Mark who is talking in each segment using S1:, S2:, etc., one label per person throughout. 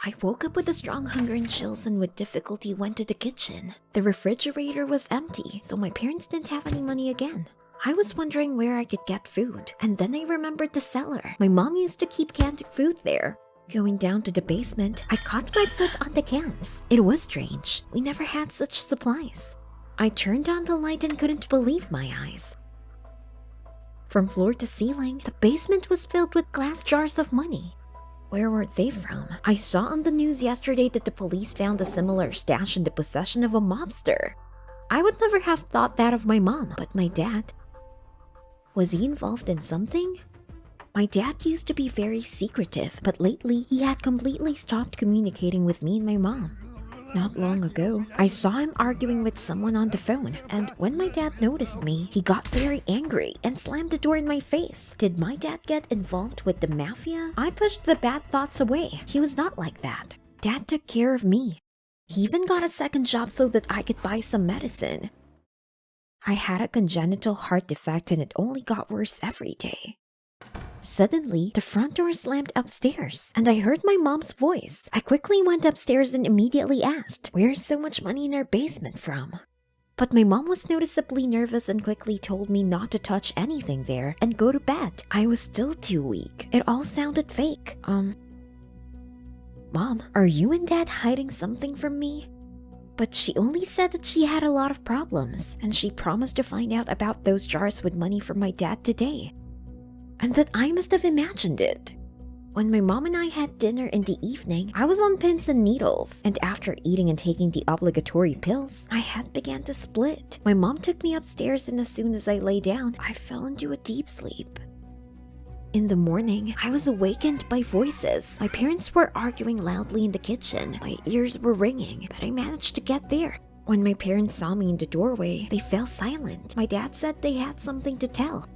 S1: I woke up with a strong hunger and chills and with difficulty went to the kitchen. The refrigerator was empty, so my parents didn't have any money again. I was wondering where I could get food, and then I remembered the cellar. My mom used to keep canned food there. Going down to the basement, I caught my foot on the cans. It was strange. We never had such supplies. I turned on the light and couldn't believe my eyes. From floor to ceiling, the basement was filled with glass jars of money. Where were they from? I saw on the news yesterday that the police found a similar stash in the possession of a mobster. I would never have thought that of my mom, but my dad. Was he involved in something? My dad used to be very secretive, but lately he had completely stopped communicating with me and my mom. Not long ago, I saw him arguing with someone on the phone, and when my dad noticed me, he got very angry and slammed the door in my face. Did my dad get involved with the mafia? I pushed the bad thoughts away. He was not like that. Dad took care of me. He even got a second job so that I could buy some medicine. I had a congenital heart defect and it only got worse every day. Suddenly, the front door slammed upstairs, and I heard my mom's voice. I quickly went upstairs and immediately asked, "Where's so much money in our basement from?" But my mom was noticeably nervous and quickly told me not to touch anything there and go to bed. I was still too weak. It all sounded fake. Mom, are you and Dad hiding something from me? But she only said that she had a lot of problems, and she promised to find out about those jars with money from my dad today. And that I must have imagined it. When my mom and I had dinner in the evening, I was on pins and needles, and after eating and taking the obligatory pills, my head began to split. My mom took me upstairs, and as soon as I lay down, I fell into a deep sleep. In the morning, I was awakened by voices. My parents were arguing loudly in the kitchen. My ears were ringing, but I managed to get there. When my parents saw me in the doorway, they fell silent. My dad said they had something to tell.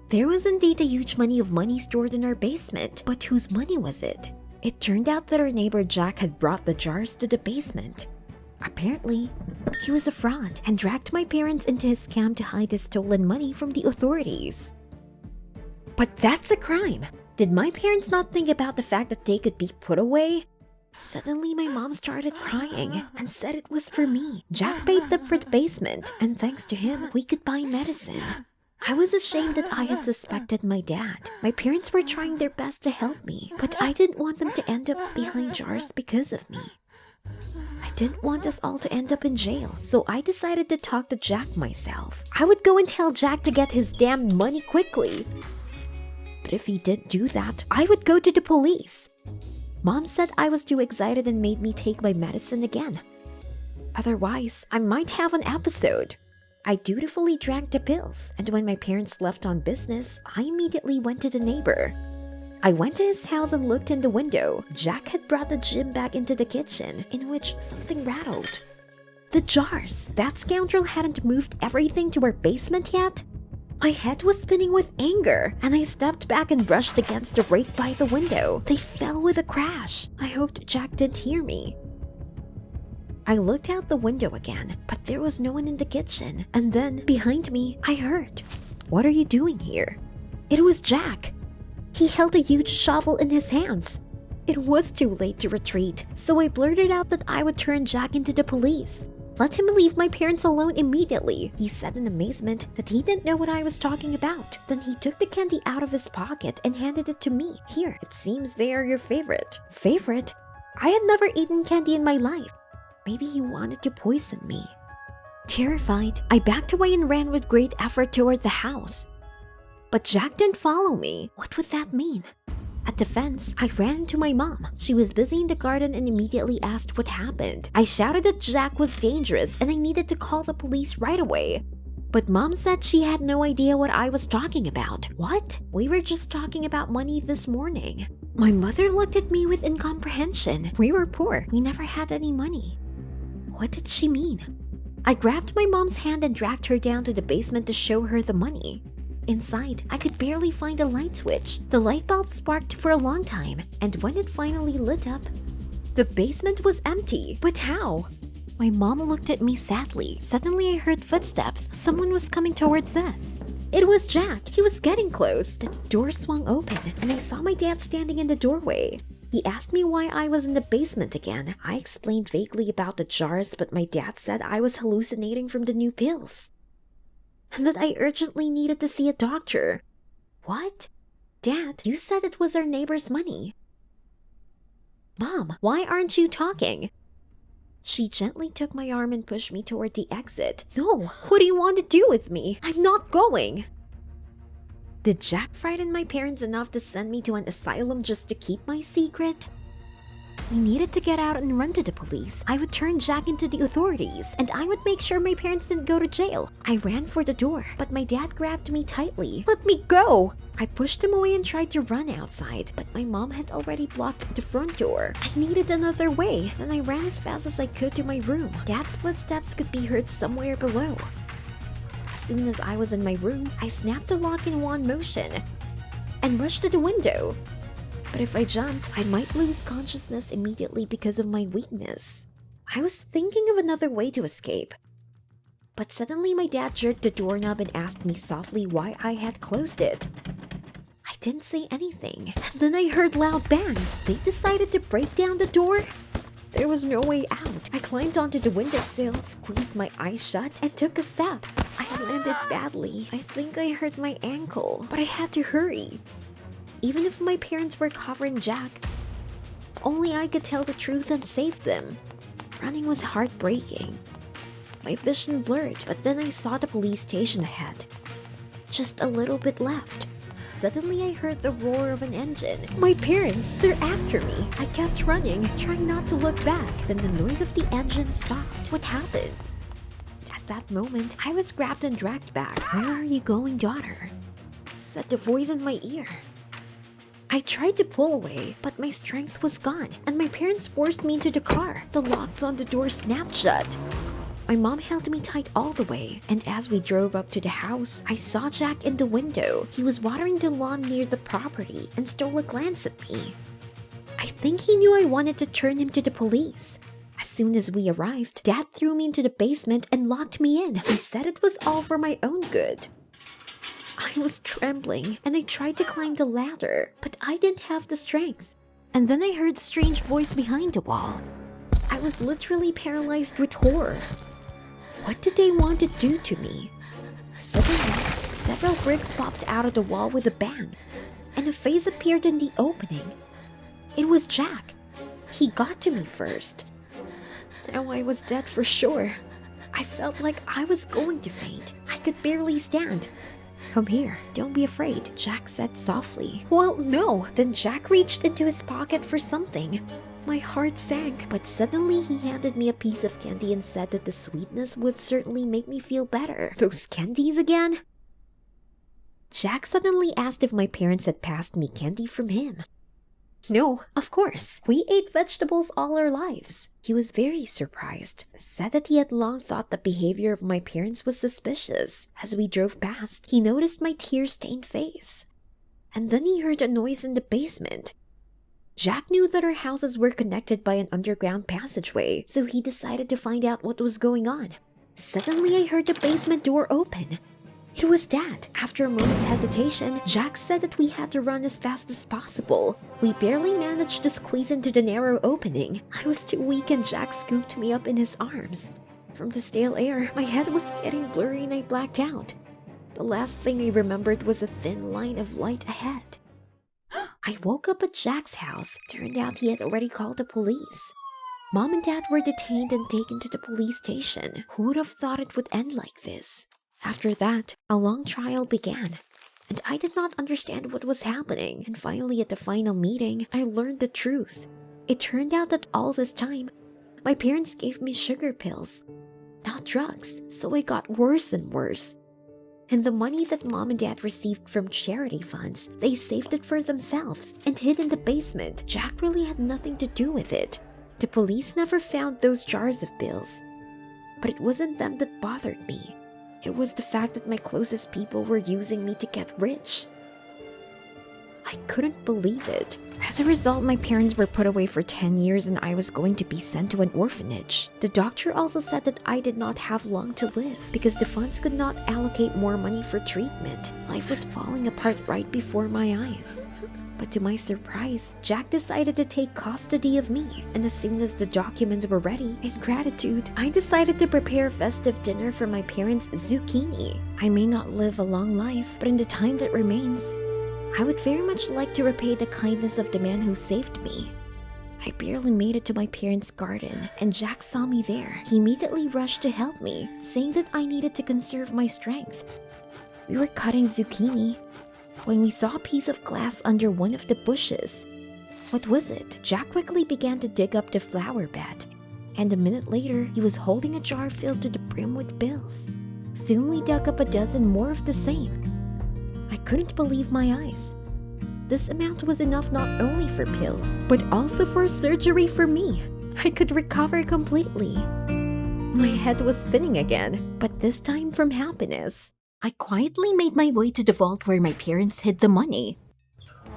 S1: There was indeed a huge money of money stored in our basement, but whose money was it? It turned out that our neighbor Jack had brought the jars to the basement. Apparently, he was a fraud and dragged my parents into his scam to hide his stolen money from the authorities. But that's a crime! Did my parents not think about the fact that they could be put away? Suddenly, my mom started crying and said it was for me. Jack paid them for the basement, and thanks to him, we could buy medicine. I was ashamed that I had suspected my dad. My parents were trying their best to help me, but I didn't want them to end up behind jars because of me. I didn't want us all to end up in jail, so I decided to talk to Jack myself. I would go and tell Jack to get his damn money quickly. But if he didn't do that, I would go to the police. Mom said I was too excited and made me take my medicine again. Otherwise, I might have an episode. I dutifully drank the pills, and when my parents left on business, I immediately went to the neighbor. I went to his house and looked in the window. Jack had brought the gym bag into the kitchen, in which something rattled. The jars! That scoundrel hadn't moved everything to our basement yet? My head was spinning with anger, and I stepped back and brushed against the rake by the window. They fell with a crash. I hoped Jack didn't hear me. I looked out the window again, but there was no one in the kitchen. And then, behind me, I heard, "What are you doing here?" It was Jack. He held a huge shovel in his hands. It was too late to retreat, so I blurted out that I would turn Jack into the police. Let him leave my parents alone immediately. He said in amazement that he didn't know what I was talking about. Then he took the candy out of his pocket and handed it to me. "Here, it seems they are your favorite." Favorite? I had never eaten candy in my life. Maybe he wanted to poison me. Terrified, I backed away and ran with great effort toward the house. But Jack didn't follow me. What would that mean? At the fence, I ran into my mom. She was busy in the garden and immediately asked what happened. I shouted that Jack was dangerous and I needed to call the police right away. But Mom said she had no idea what I was talking about. What? We were just talking about money this morning. My mother looked at me with incomprehension. We were poor. We never had any money. What did she mean? I grabbed my mom's hand and dragged her down to the basement to show her the money. Inside, I could barely find a light switch. The light bulb sparked for a long time, and when it finally lit up, the basement was empty. But how? My mom looked at me sadly. Suddenly I heard footsteps. Someone was coming towards us. It was Jack. He was getting close. The door swung open, and I saw my dad standing in the doorway. He asked me why I was in the basement again. I explained vaguely about the jars, but my dad said I was hallucinating from the new pills. And that I urgently needed to see a doctor. What? Dad, you said it was our neighbor's money. Mom, why aren't you talking? She gently took my arm and pushed me toward the exit. No, what do you want to do with me? I'm not going. Did Jack frighten my parents enough to send me to an asylum just to keep my secret? We needed to get out and run to the police. I would turn Jack into the authorities, and I would make sure my parents didn't go to jail. I ran for the door, but my dad grabbed me tightly. Let me go! I pushed him away and tried to run outside, but my mom had already blocked the front door. I needed another way. Then I ran as fast as I could to my room. Dad's footsteps could be heard somewhere below. As soon as I was in my room, I snapped the lock in one motion and rushed to the window. But if I jumped, I might lose consciousness immediately because of my weakness. I was thinking of another way to escape. But suddenly my dad jerked the doorknob and asked me softly why I had closed it. I didn't say anything. And then I heard loud bangs. They decided to break down the door. There was no way out. I climbed onto the windowsill, squeezed my eyes shut, and took a step. I landed badly. I think I hurt my ankle, but I had to hurry. Even if my parents were covering Jack, only I could tell the truth and save them. Running was heartbreaking. My vision blurred, but then I saw the police station ahead. Just a little bit left. Suddenly I heard the roar of an engine. My parents, they're after me. I kept running, trying not to look back. Then the noise of the engine stopped. What happened? At that moment, I was grabbed and dragged back. Where are you going, daughter? Said the voice in my ear. I tried to pull away, but my strength was gone, and my parents forced me into the car. The locks on the door snapped shut. My mom held me tight all the way, and as we drove up to the house, I saw Jack in the window. He was watering the lawn near the property and stole a glance at me. I think he knew I wanted to turn him to the police. As soon as we arrived, Dad threw me into the basement and locked me in. He said it was all for my own good. I was trembling, and I tried to climb the ladder, but I didn't have the strength. And then I heard a strange voice behind the wall. I was literally paralyzed with horror. What did they want to do to me? Suddenly, several bricks popped out of the wall with a bang, and a face appeared in the opening. It was Jack. He got to me first. Now I was dead for sure. I felt like I was going to faint. I could barely stand. Come here, don't be afraid, Jack said softly. Well, no. Then Jack reached into his pocket for something. My heart sank, but suddenly he handed me a piece of candy and said that the sweetness would certainly make me feel better. Those candies again? Jack suddenly asked if my parents had passed me candy from him. No, of course. We ate vegetables all our lives. He was very surprised, said that he had long thought the behavior of my parents was suspicious. As we drove past, he noticed my tear-stained face. And then he heard a noise in the basement. Jack knew that our houses were connected by an underground passageway, so he decided to find out what was going on. Suddenly, I heard the basement door open. It was Dad. After a moment's hesitation, Jack said that we had to run as fast as possible. We barely managed to squeeze into the narrow opening. I was too weak and Jack scooped me up in his arms. From the stale air, my head was getting blurry and I blacked out. The last thing I remembered was a thin line of light ahead. I woke up at Jack's house. Turned out he had already called the police. Mom and Dad were detained and taken to the police station. Who would have thought it would end like this? After that, a long trial began, and I did not understand what was happening. And finally, at the final meeting, I learned the truth. It turned out that all this time, my parents gave me sugar pills, not drugs, so it got worse and worse. And the money that Mom and Dad received from charity funds, they saved it for themselves and hid in the basement. Jack really had nothing to do with it. The police never found those jars of bills. But it wasn't them that bothered me. It was the fact that my closest people were using me to get rich. I couldn't believe it. As a result, my parents were put away for 10 years and I was going to be sent to an orphanage. The doctor also said that I did not have long to live because the funds could not allocate more money for treatment. Life was falling apart right before my eyes. But to my surprise, Jack decided to take custody of me, and as soon as the documents were ready, in gratitude, I decided to prepare a festive dinner for my parents' zucchini. I may not live a long life, but in the time that remains, I would very much like to repay the kindness of the man who saved me. I barely made it to my parents' garden, and Jack saw me there. He immediately rushed to help me, saying that I needed to conserve my strength. We were cutting zucchini when we saw a piece of glass under one of the bushes. What was it? Jack quickly began to dig up the flower bed, and a minute later, he was holding a jar filled to the brim with bills. Soon we dug up a dozen more of the same. I couldn't believe my eyes. This amount was enough not only for pills, but also for surgery for me. I could recover completely. My head was spinning again, but this time from happiness. I quietly made my way to the vault where my parents hid the money.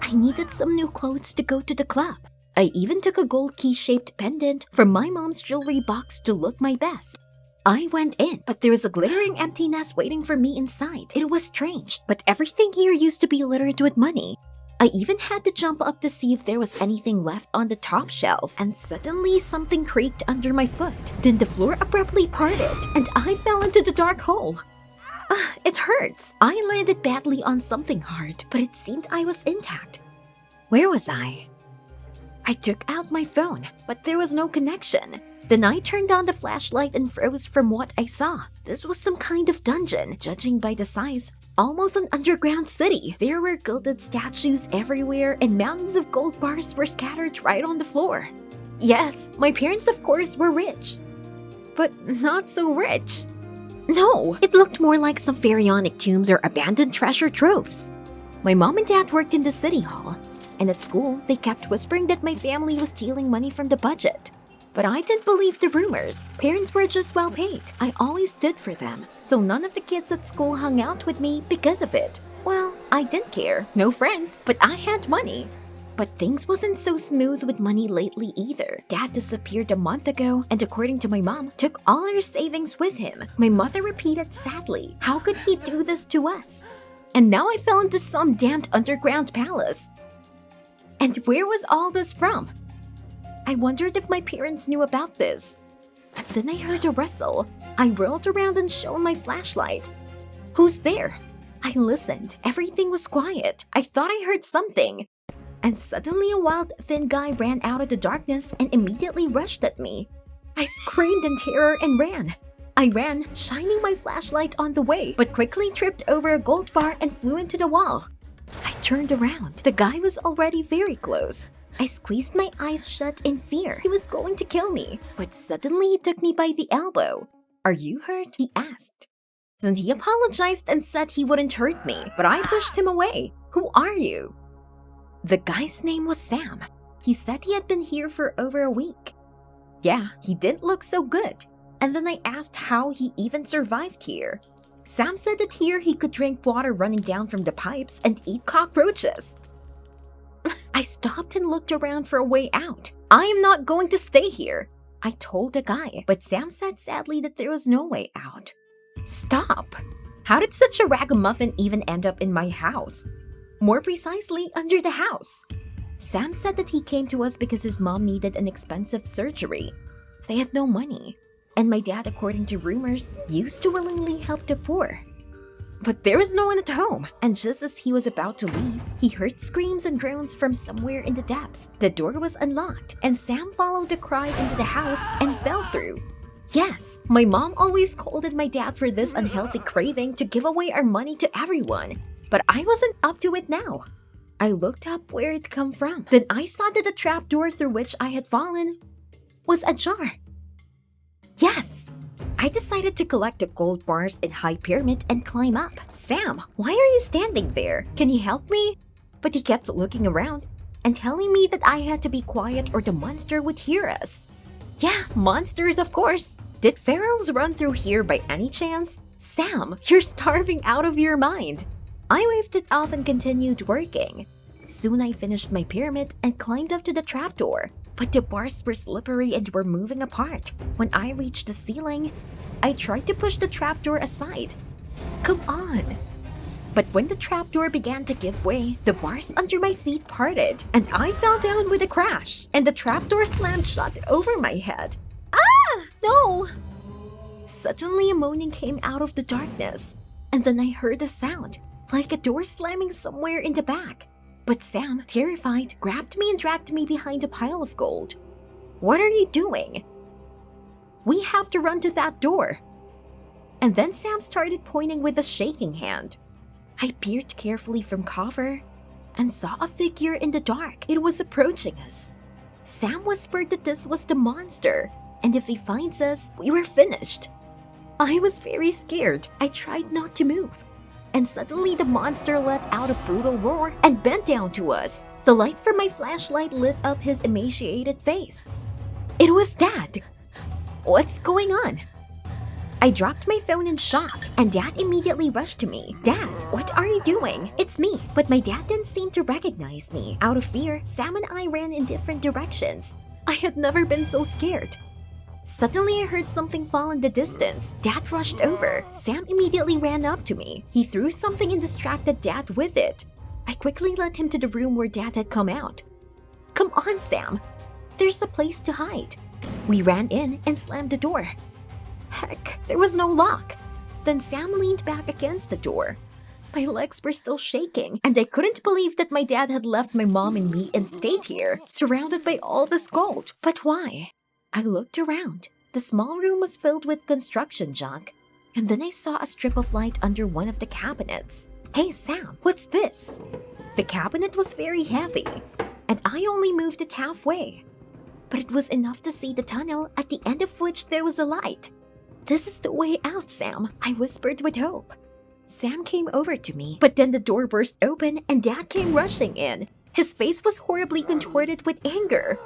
S1: I needed some new clothes to go to the club. I even took a gold key-shaped pendant from my mom's jewelry box to look my best. I went in, but there was a glittering emptiness waiting for me inside. It was strange, but everything here used to be littered with money. I even had to jump up to see if there was anything left on the top shelf, and suddenly something creaked under my foot. Then the floor abruptly parted, and I fell into the dark hole. It hurts. I landed badly on something hard, but it seemed I was intact. Where was I? I took out my phone, but there was no connection. Then I turned on the flashlight and froze from what I saw. This was some kind of dungeon, judging by the size, almost an underground city. There were gilded statues everywhere, and mountains of gold bars were scattered right on the floor. Yes, my parents of course were rich, but not so rich. No, it looked more like some pharaonic tombs or abandoned treasure troves. My mom and dad worked in the city hall, and at school, they kept whispering that my family was stealing money from the budget. But I didn't believe the rumors. Parents were just well paid. I always stood for them, so none of the kids at school hung out with me because of it. Well, I didn't care. No friends, but I had money. But things wasn't so smooth with money lately either. Dad disappeared a month ago, and according to my mom, took all her savings with him. My mother repeated sadly, how could he do this to us? And now I fell into some damned underground palace. And where was all this from? I wondered if my parents knew about this. And then I heard a rustle. I whirled around and shone my flashlight. Who's there? I listened. Everything was quiet. I thought I heard something. And suddenly a wild, thin guy ran out of the darkness and immediately rushed at me. I screamed in terror and ran. I ran, shining my flashlight on the way, but quickly tripped over a gold bar and flew into the wall. I turned around. The guy was already very close. I squeezed my eyes shut in fear. He was going to kill me, but suddenly he took me by the elbow. Are you hurt? He asked. Then he apologized and said he wouldn't hurt me, but I pushed him away. Who are you? The guy's name was Sam. He said he had been here for over a week. Yeah, he didn't look so good. And then I asked how he even survived here. Sam said that here he could drink water running down from the pipes and eat cockroaches. I stopped and looked around for a way out. I am not going to stay here, I told the guy, but Sam said sadly that there was no way out. Stop! How did such a ragamuffin even end up in my house? More precisely, under the house. Sam said that he came to us because his mom needed an expensive surgery. They had no money, and my dad, according to rumors, used to willingly help the poor. But there was no one at home, and just as he was about to leave, he heard screams and groans from somewhere in the depths. The door was unlocked, and Sam followed the cry into the house and fell through. Yes, my mom always scolded my dad for this unhealthy craving to give away our money to everyone, but I wasn't up to it now. I looked up where it come from. Then I saw that the trapdoor through which I had fallen was ajar. Yes! I decided to collect the gold bars in High Pyramid and climb up. Sam, why are you standing there? Can you help me? But he kept looking around and telling me that I had to be quiet or the monster would hear us. Yeah, monsters of course. Did pharaohs run through here by any chance? Sam, you're starving out of your mind. I waved it off and continued working. Soon I finished my pyramid and climbed up to the trapdoor. But the bars were slippery and were moving apart. When I reached the ceiling, I tried to push the trapdoor aside. Come on! But when the trapdoor began to give way, the bars under my feet parted, and I fell down with a crash, and the trapdoor slammed shut over my head. Ah! No! Suddenly a moaning came out of the darkness, and then I heard a sound, like a door slamming somewhere in the back. But Sam, terrified, grabbed me and dragged me behind a pile of gold. What are you doing? We have to run to that door. And then Sam started pointing with a shaking hand. I peered carefully from cover and saw a figure in the dark. It was approaching us. Sam whispered that this was the monster, and if he finds us, we were finished. I was very scared. I tried not to move. And suddenly the monster let out a brutal roar and bent down to us. The light from my flashlight lit up his emaciated face. It was Dad. What's going on? I dropped my phone in shock, and Dad immediately rushed to me. Dad, what are you doing? It's me. But my dad didn't seem to recognize me. Out of fear, Sam and I ran in different directions. I had never been so scared. Suddenly I heard something fall in the distance. Dad rushed over. Sam immediately ran up to me. He threw something and distracted Dad with it. I quickly led him to the room where Dad had come out. Come on, Sam. There's a place to hide. We ran in and slammed the door. Heck, there was no lock. Then Sam leaned back against the door. My legs were still shaking, and I couldn't believe that my dad had left my mom and me and stayed here, surrounded by all this gold. But why? I looked around. The small room was filled with construction junk, and then I saw a strip of light under one of the cabinets. Hey Sam, what's this? The cabinet was very heavy, and I only moved it halfway. But it was enough to see the tunnel, at the end of which there was a light. This is the way out, Sam, I whispered with hope. Sam came over to me, but then the door burst open and Dad came rushing in. His face was horribly contorted with anger.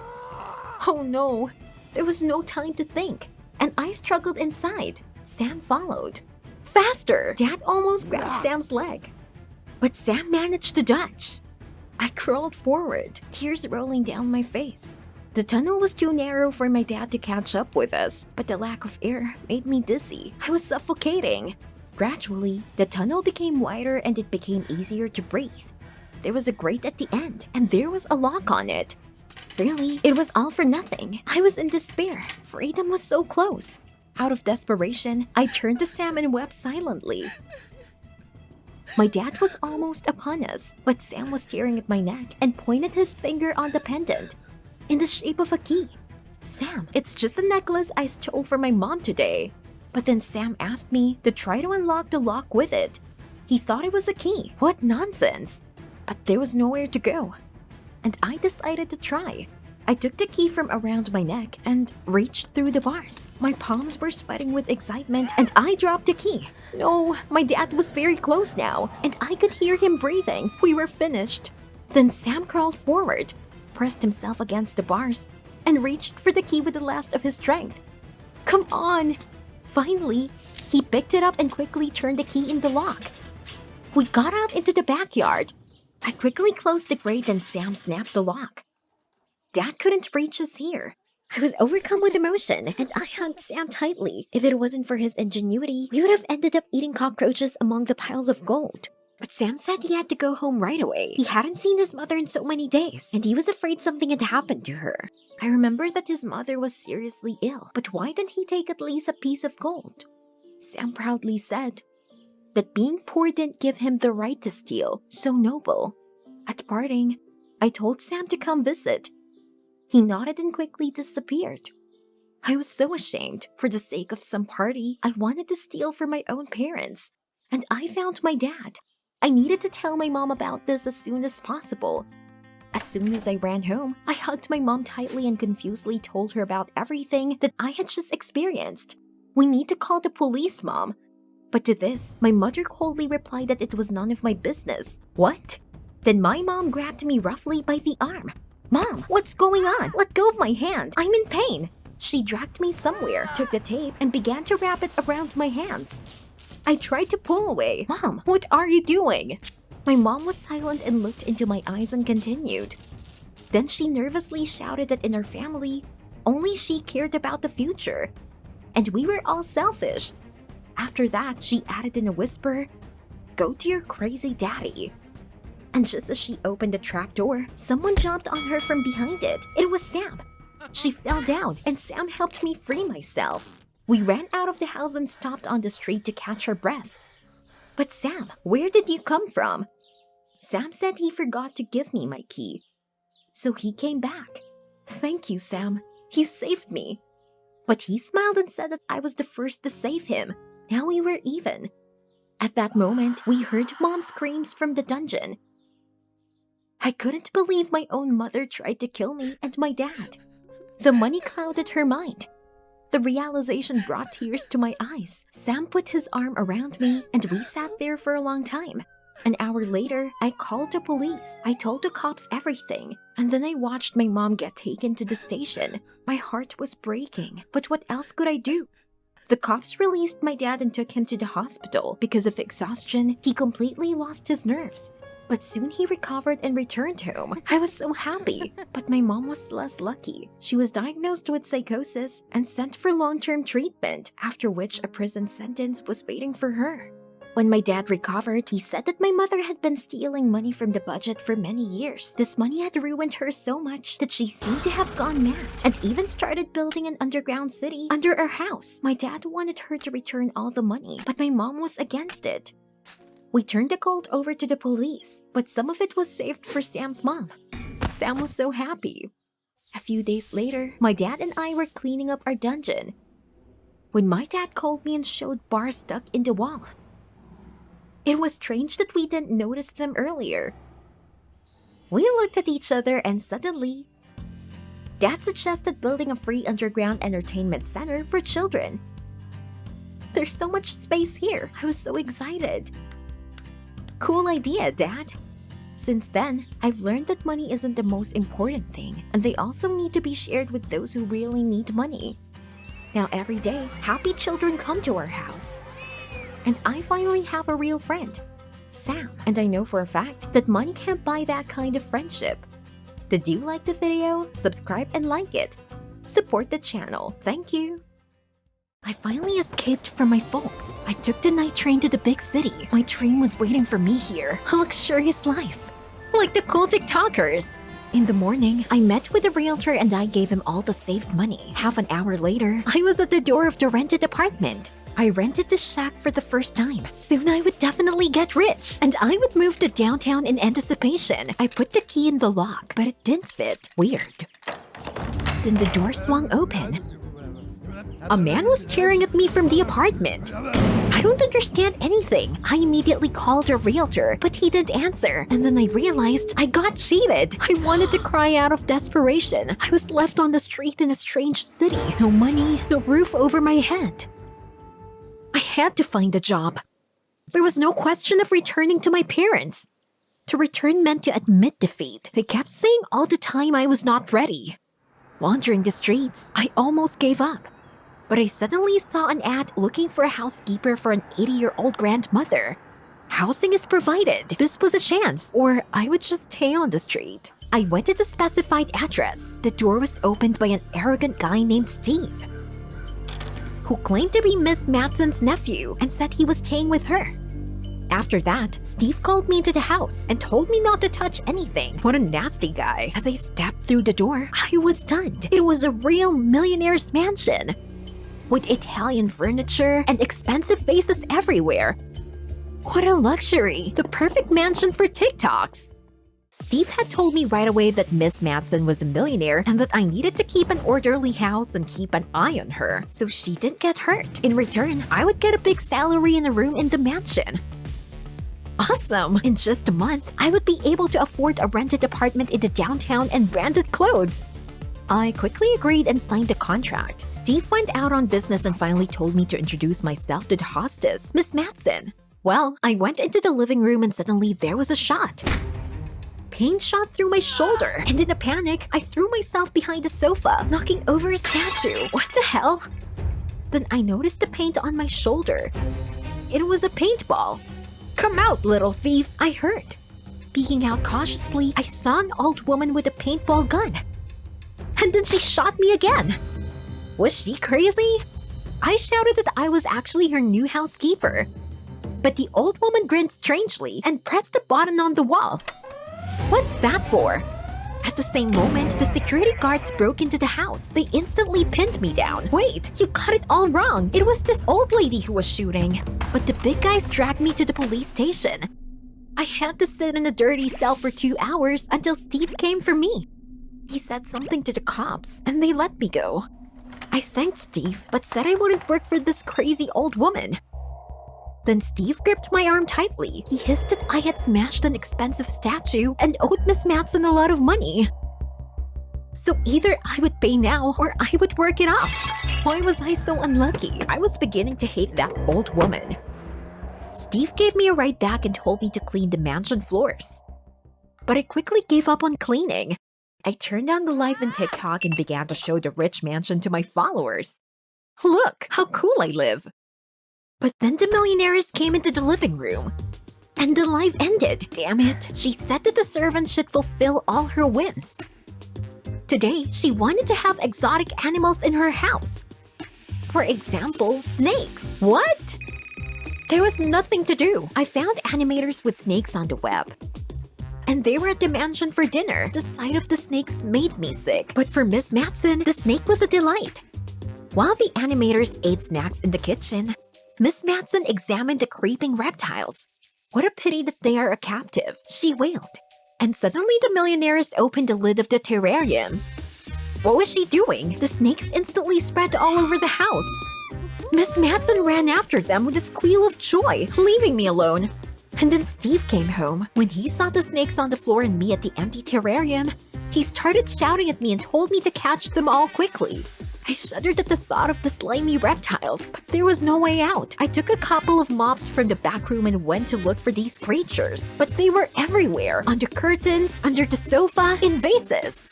S1: Oh no, there was no time to think, and I struggled inside. Sam followed. Faster! Dad almost grabbed Sam's leg, but Sam managed to dodge. I crawled forward, tears rolling down my face. The tunnel was too narrow for my dad to catch up with us, but the lack of air made me dizzy. I was suffocating. Gradually, the tunnel became wider and it became easier to breathe. There was a grate at the end, and there was a lock on it. Really, it was all for nothing. I was in despair. Freedom was so close. Out of desperation, I turned to Sam and wept silently. My dad was almost upon us, but Sam was staring at my neck and pointed his finger on the pendant, in the shape of a key. Sam, it's just a necklace I stole from my mom today. But then Sam asked me to try to unlock the lock with it. He thought it was a key. What nonsense! But there was nowhere to go, and I decided to try. I took the key from around my neck and reached through the bars. My palms were sweating with excitement, and I dropped the key. No, my dad was very close now, and I could hear him breathing. We were finished. Then Sam crawled forward, pressed himself against the bars, and reached for the key with the last of his strength. Come on! Finally, he picked it up and quickly turned the key in the lock. We got out into the backyard. I quickly closed the grate and Sam snapped the lock. Dad couldn't reach us here. I was overcome with emotion, and I hugged Sam tightly. If it wasn't for his ingenuity, we would have ended up eating cockroaches among the piles of gold. But Sam said he had to go home right away. He hadn't seen his mother in so many days, and he was afraid something had happened to her. I remember that his mother was seriously ill, but why didn't he take at least a piece of gold? Sam proudly said that being poor didn't give him the right to steal. So noble. At parting, I told Sam to come visit. He nodded and quickly disappeared. I was so ashamed. For the sake of some party, I wanted to steal from my own parents, and I found my dad. I needed to tell my mom about this as soon as possible. As soon as I ran home, I hugged my mom tightly and confusedly told her about everything that I had just experienced. We need to call the police, Mom. But to this, my mother coldly replied that it was none of my business. What? Then my mom grabbed me roughly by the arm. Mom, what's going on? Let go of my hand. I'm in pain. She dragged me somewhere, took the tape, and began to wrap it around my hands. I tried to pull away. Mom, what are you doing? My mom was silent and looked into my eyes and continued. Then she nervously shouted that in our family, only she cared about the future, and we were all selfish. After that, she added in a whisper, Go to your crazy daddy." And just as she opened the trapdoor, someone jumped on her from behind it. It was Sam. She fell down, and Sam helped me free myself. We ran out of the house and stopped on the street to catch our breath. "But Sam, where did you come from?" Sam said he forgot to give me my key. So he came back. "Thank you, Sam. You saved me." But he smiled and said that I was the first to save him. Now we were even. At that moment, we heard Mom's screams from the dungeon. I couldn't believe my own mother tried to kill me and my dad. The money clouded her mind. The realization brought tears to my eyes. Sam put his arm around me, and we sat there for a long time. An hour later, I called the police. I told the cops everything, and then I watched my mom get taken to the station. My heart was breaking, but what else could I do? The cops released my dad and took him to the hospital. Because of exhaustion, he completely lost his nerves. But soon he recovered and returned home. I was so happy. But my mom was less lucky. She was diagnosed with psychosis and sent for long-term treatment, after which a prison sentence was waiting for her. When my dad recovered, he said that my mother had been stealing money from the budget for many years. This money had ruined her so much that she seemed to have gone mad and even started building an underground city under our house. My dad wanted her to return all the money, but my mom was against it. We turned the gold over to the police, but some of it was saved for Sam's mom. Sam was so happy. A few days later, my dad and I were cleaning up our dungeon when my dad called me and showed bars stuck in the wall. It was strange that we didn't notice them earlier. We looked at each other and suddenly, Dad suggested building a free underground entertainment center for children. There's so much space here. I was so excited. Cool idea, Dad. Since then, I've learned that money isn't the most important thing, and they also need to be shared with those who really need money. Now every day, happy children come to our house. And I finally have a real friend, Sam. And I know for a fact that money can't buy that kind of friendship. Did you like the video? Subscribe and like it. Support the channel. Thank you. I finally escaped from my folks. I took the night train to the big city. My dream was waiting for me here. A luxurious life. Like the cool TikTokers. In the morning, I met with a realtor and I gave him all the saved money. Half an hour later, I was at the door of the rented apartment. I rented this shack for the first time. Soon I would definitely get rich, and I would move to downtown in anticipation. I put the key in the lock, but it didn't fit. Weird. Then the door swung open. A man was staring at me from the apartment. I don't understand anything. I immediately called a realtor, but he didn't answer. And then I realized I got cheated. I wanted to cry out of desperation. I was left on the street in a strange city. No money, no roof over my head. I had to find a job. There was no question of returning to my parents. To return meant to admit defeat. They kept saying all the time I was not ready. Wandering the streets, I almost gave up. But I suddenly saw an ad looking for a housekeeper for an 80-year-old grandmother. Housing is provided. This was a chance, or I would just stay on the street. I went to the specified address. The door was opened by an arrogant guy named Steve, who claimed to be Miss Matson's nephew and said he was staying with her. After that, Steve called me into the house and told me not to touch anything. What a nasty guy. As I stepped through the door, I was stunned. It was a real millionaire's mansion, with Italian furniture and expensive vases everywhere. What a luxury! The perfect mansion for TikToks. Steve had told me right away that Miss Matson was a millionaire and that I needed to keep an orderly house and keep an eye on her so she didn't get hurt. In return, I would get a big salary and a room in the mansion. Awesome! In just a month, I would be able to afford a rented apartment in the downtown and branded clothes. I quickly agreed and signed the contract. Steve went out on business and finally told me to introduce myself to the hostess, Miss Matson. Well, I went into the living room and suddenly there was a shot. Pain shot through my shoulder, and in a panic, I threw myself behind the sofa, knocking over a statue. What the hell? Then I noticed the paint on my shoulder. It was a paintball. Come out, little thief, I heard. Peeking out cautiously, I saw an old woman with a paintball gun. And then she shot me again. Was she crazy? I shouted that I was actually her new housekeeper. But the old woman grinned strangely and pressed a button on the wall. What's that for? At the same moment, the security guards broke into the house. They instantly pinned me down. Wait, you got it all wrong. It was this old lady who was shooting. But the big guys dragged me to the police station. I had to sit in a dirty cell for 2 hours until Steve came for me. He said something to the cops, and they let me go. I thanked Steve, but said I wouldn't work for this crazy old woman. Then Steve gripped my arm tightly. He hissed that I had smashed an expensive statue and owed Miss Matson a lot of money. So either I would pay now or I would work it off. Why was I so unlucky? I was beginning to hate that old woman. Steve gave me a ride back and told me to clean the mansion floors. But I quickly gave up on cleaning. I turned on the live in TikTok and began to show the rich mansion to my followers. Look how cool I live. But then the Millionairess came into the living room. And the live ended. Damn it. She said that the servants should fulfill all her whims. Today, she wanted to have exotic animals in her house. For example, snakes. What? There was nothing to do. I found animators with snakes on the web. And they were at the mansion for dinner. The sight of the snakes made me sick. But for Miss Matson, the snake was a delight. While the animators ate snacks in the kitchen, Miss Matson examined the creeping reptiles. What a pity that they are a captive, she wailed. And suddenly the Millionairess opened the lid of the terrarium. What was she doing? The snakes instantly spread all over the house. Miss Matson ran after them with a squeal of joy, leaving me alone. And then Steve came home. When he saw the snakes on the floor and me at the empty terrarium, he started shouting at me and told me to catch them all quickly. I shuddered at the thought of the slimy reptiles, but there was no way out. I took a couple of mops from the back room and went to look for these creatures, but they were everywhere, under curtains, under the sofa, in vases.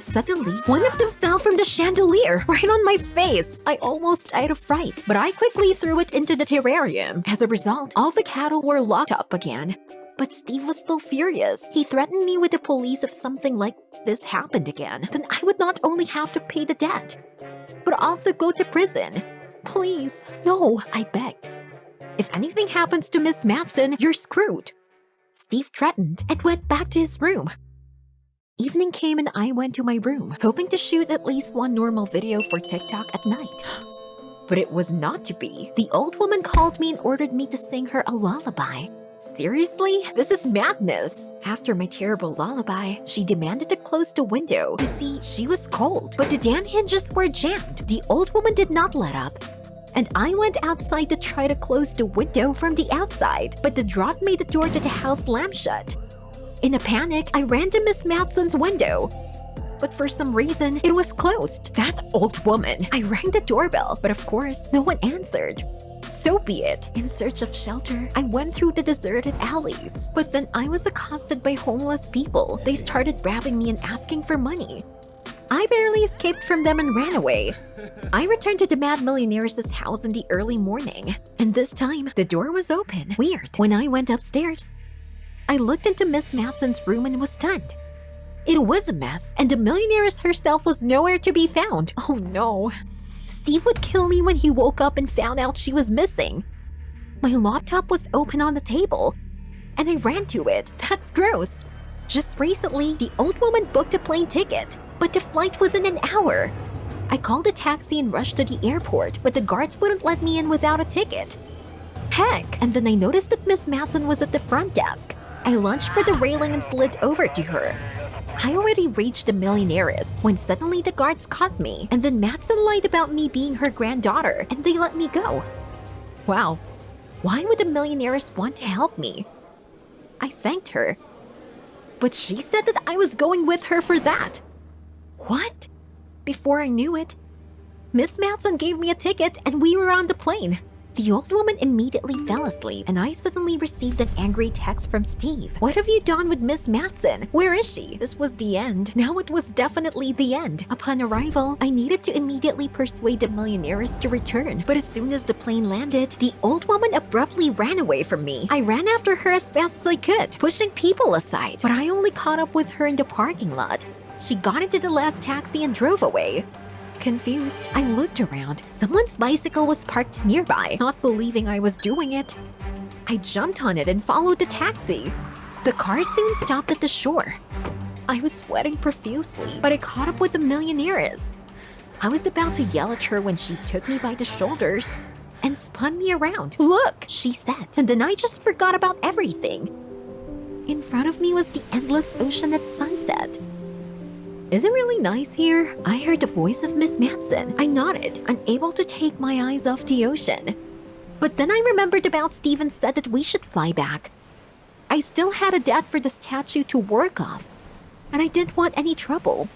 S1: Suddenly, one of them fell from the chandelier, right on my face. I almost died of fright, but I quickly threw it into the terrarium. As a result, all the cattle were locked up again. But Steve was still furious. He threatened me with the police if something like this happened again. Then I would not only have to pay the debt, but also go to prison. Please, no, I begged. If anything happens to Miss Matson, you're screwed. Steve threatened and went back to his room. Evening came and I went to my room, hoping to shoot at least one normal video for TikTok at night. But it was not to be. The old woman called me and ordered me to sing her a lullaby. Seriously? This is madness. After my terrible lullaby, she demanded to close the window. You see, she was cold, but the damn hinges were jammed. The old woman did not let up, and I went outside to try to close the window from the outside, but the draught made the door to the house slam shut. In a panic, I ran to Miss Matson's window, but for some reason, it was closed. That old woman. I rang the doorbell, but of course, no one answered. So be it. In search of shelter, I went through the deserted alleys. But then I was accosted by homeless people. They started grabbing me and asking for money. I barely escaped from them and ran away. I returned to the Mad Millionairess' house in the early morning. And this time, the door was open. Weird. When I went upstairs, I looked into Miss Matson's room and was stunned. It was a mess, and the Millionairess herself was nowhere to be found. Oh no. Steve would kill me when he woke up and found out she was missing. My laptop was open on the table, and I ran to it. That's gross. Just recently, the old woman booked a plane ticket, but the flight was in an hour. I called a taxi and rushed to the airport, but the guards wouldn't let me in without a ticket. Heck! And then I noticed that Miss Matson was at the front desk. I lunged for the railing and slid over to her. I already reached the Millionairess when suddenly the guards caught me, and then Matson lied about me being her granddaughter, and they let me go. Wow, why would the Millionairess want to help me? I thanked her, but she said that I was going with her for that. What? Before I knew it, Miss Matson gave me a ticket and we were on the plane. The old woman immediately fell asleep, and I suddenly received an angry text from Steve. What have you done with Miss Matson? Where is she? This was the end. Now it was definitely the end. Upon arrival, I needed to immediately persuade the Millionairess to return. But as soon as the plane landed, the old woman abruptly ran away from me. I ran after her as fast as I could, pushing people aside. But I only caught up with her in the parking lot. She got into the last taxi and drove away. Confused, I looked around. Someone's bicycle was parked nearby, not believing I was doing it. I jumped on it and followed the taxi. The car soon stopped at the shore. I was sweating profusely, but I caught up with the Millionairess. I was about to yell at her when she took me by the shoulders and spun me around. "Look," she said, and then I just forgot about everything. In front of me was the endless ocean at sunset. "Is it really nice here?" I heard the voice of Miss Manson. I nodded, unable to take my eyes off the ocean. But then I remembered about Steve and said that we should fly back. I still had a debt for the statue to work off, and I didn't want any trouble.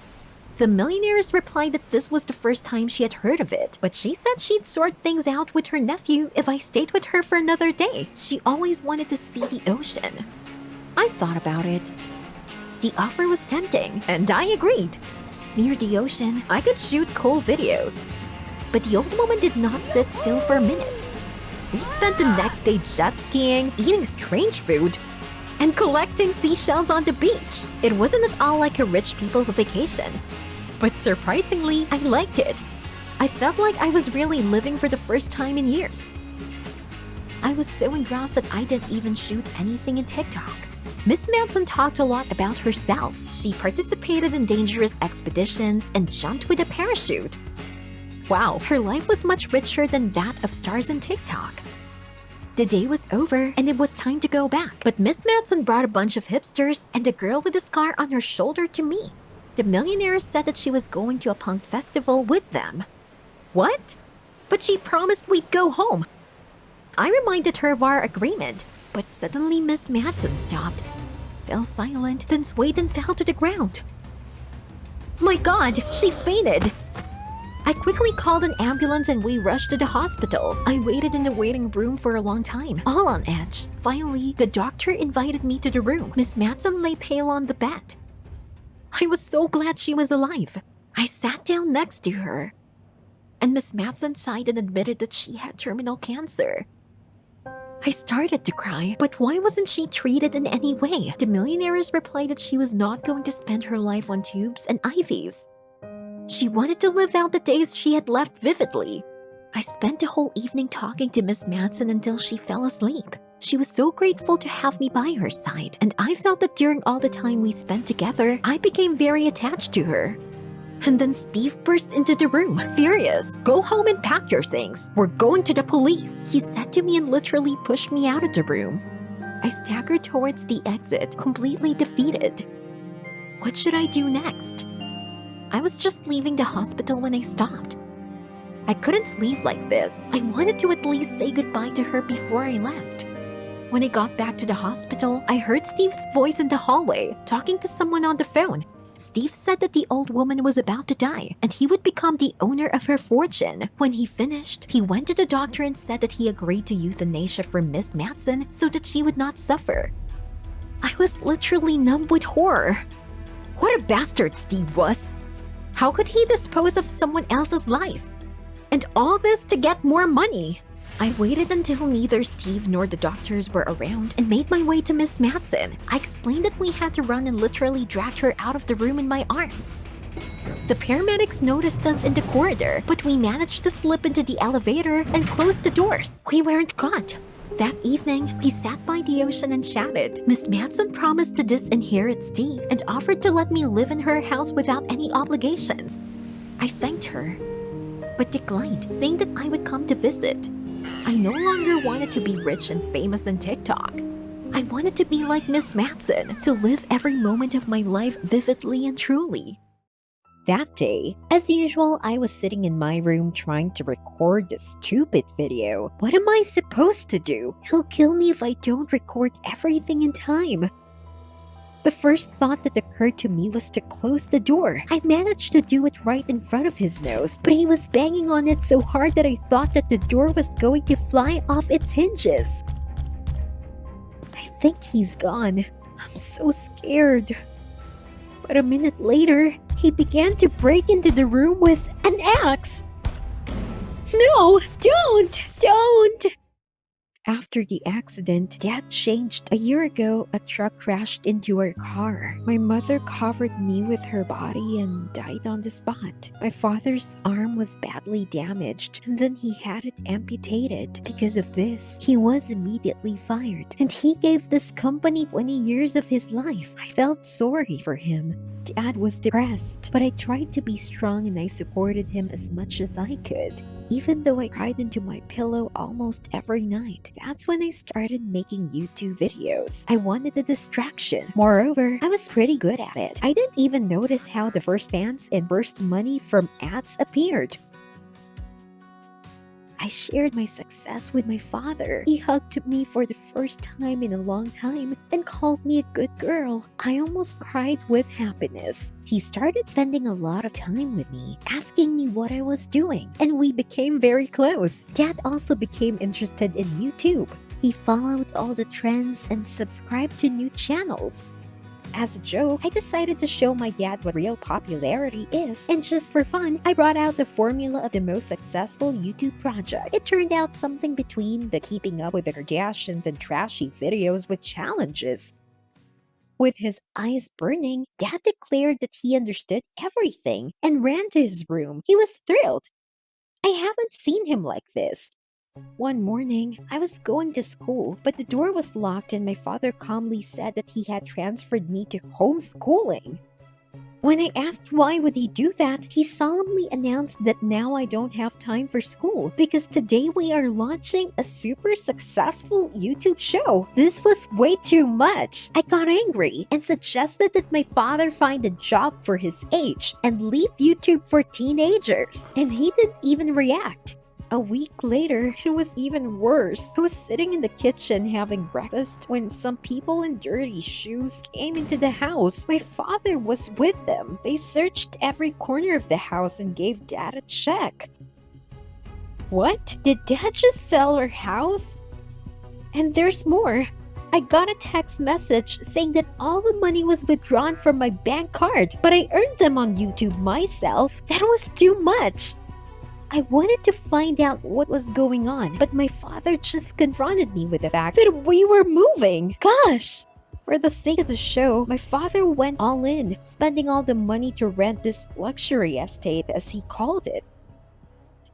S1: The Millionaire's replied that this was the first time she had heard of it, but she said she'd sort things out with her nephew if I stayed with her for another day. She always wanted to see the ocean. I thought about it. The offer was tempting, and I agreed. Near the ocean, I could shoot cool videos. But the old woman did not sit still for a minute. We spent the next day jet skiing, eating strange food, and collecting seashells on the beach. It wasn't at all like a rich people's vacation. But surprisingly, I liked it. I felt like I was really living for the first time in years. I was so engrossed that I didn't even shoot anything in TikTok. Miss Manson talked a lot about herself. She participated in dangerous expeditions and jumped with a parachute. Wow, her life was much richer than that of stars in TikTok. The day was over and it was time to go back, but Miss Manson brought a bunch of hipsters and a girl with a scar on her shoulder to me. The Millionaire said that she was going to a punk festival with them. What? But she promised we'd go home. I reminded her of our agreement, but suddenly Miss Manson stopped, fell silent, then swayed and fell to the ground. My God, she fainted! I quickly called an ambulance and we rushed to the hospital. I waited in the waiting room for a long time, all on edge. Finally, the doctor invited me to the room. Miss Manson lay pale on the bed. I was so glad she was alive. I sat down next to her, and Miss Manson sighed and admitted that she had terminal cancer. I started to cry, but why wasn't she treated in any way? The Millionaire's replied that she was not going to spend her life on tubes and IVs. She wanted to live out the days she had left vividly. I spent the whole evening talking to Miss Manson until she fell asleep. She was so grateful to have me by her side, and I felt that during all the time we spent together, I became very attached to her. And then Steve burst into the room, furious. "Go home and pack your things. We're going to the police," he said to me and literally pushed me out of the room. I staggered towards the exit, completely defeated. What should I do next? I was just leaving the hospital when I stopped. I couldn't leave like this. I wanted to at least say goodbye to her before I left. When I got back to the hospital, I heard Steve's voice in the hallway, talking to someone on the phone. Steve said that the old woman was about to die, and he would become the owner of her fortune. When he finished, he went to the doctor and said that he agreed to euthanasia for Miss Manson so that she would not suffer. I was literally numb with horror. What a bastard Steve was! How could he dispose of someone else's life? And all this to get more money? I waited until neither Steve nor the doctors were around and made my way to Miss Manson. I explained that we had to run and literally dragged her out of the room in my arms. The paramedics noticed us in the corridor, but we managed to slip into the elevator and close the doors. We weren't caught. That evening, we sat by the ocean and chatted. Miss Manson promised to disinherit Steve and offered to let me live in her house without any obligations. I thanked her, but declined, saying that I would come to visit. I no longer wanted to be rich and famous in TikTok. I wanted to be like Miss Manson, to live every moment of my life vividly and truly. That day, as usual, I was sitting in my room trying to record this stupid video. What am I supposed to do? He'll kill me if I don't record everything in time. The first thought that occurred to me was to close the door. I managed to do it right in front of his nose, but he was banging on it so hard that I thought that the door was going to fly off its hinges. I think he's gone. I'm so scared. But a minute later, he began to break into the room with an axe. No, don't! After the accident, Dad changed. A year ago, a truck crashed into our car. My mother covered me with her body and died on the spot. My father's arm was badly damaged, and then he had it amputated. Because of this, he was immediately fired, and he gave this company 20 years of his life. I felt sorry for him. Dad was depressed, but I tried to be strong and I supported him as much as I could. Even though I cried into my pillow almost every night, that's when I started making YouTube videos. I wanted a distraction. Moreover, I was pretty good at it. I didn't even notice how the first fans and first money from ads appeared. I shared my success with my father. He hugged me for the first time in a long time and called me a good girl. I almost cried with happiness. He started spending a lot of time with me, asking me what I was doing, and we became very close. Dad also became interested in YouTube. He followed all the trends and subscribed to new channels. As a joke, I decided to show my dad what real popularity is, and just for fun, I brought out the formula of the most successful YouTube project. It turned out something between the keeping up with the Kardashians and trashy videos with challenges. With his eyes burning, Dad declared that he understood everything and ran to his room. He was thrilled. I haven't seen him like this. One morning, I was going to school, but the door was locked and my father calmly said that he had transferred me to homeschooling. When I asked why would he do that, he solemnly announced that now I don't have time for school because today we are launching a super successful YouTube show. This was way too much. I got angry and suggested that my father find a job for his age and leave YouTube for teenagers. And he didn't even react. A week later, it was even worse. I was sitting in the kitchen having breakfast when some people in dirty shoes came into the house. My father was with them. They searched every corner of the house and gave Dad a check. What? Did Dad just sell our house? And there's more. I got a text message saying that all the money was withdrawn from my bank card, but I earned them on YouTube myself. That was too much. I wanted to find out what was going on, but my father just confronted me with the fact that we were moving. Gosh! For the sake of the show, my father went all in, spending all the money to rent this luxury estate, as he called it.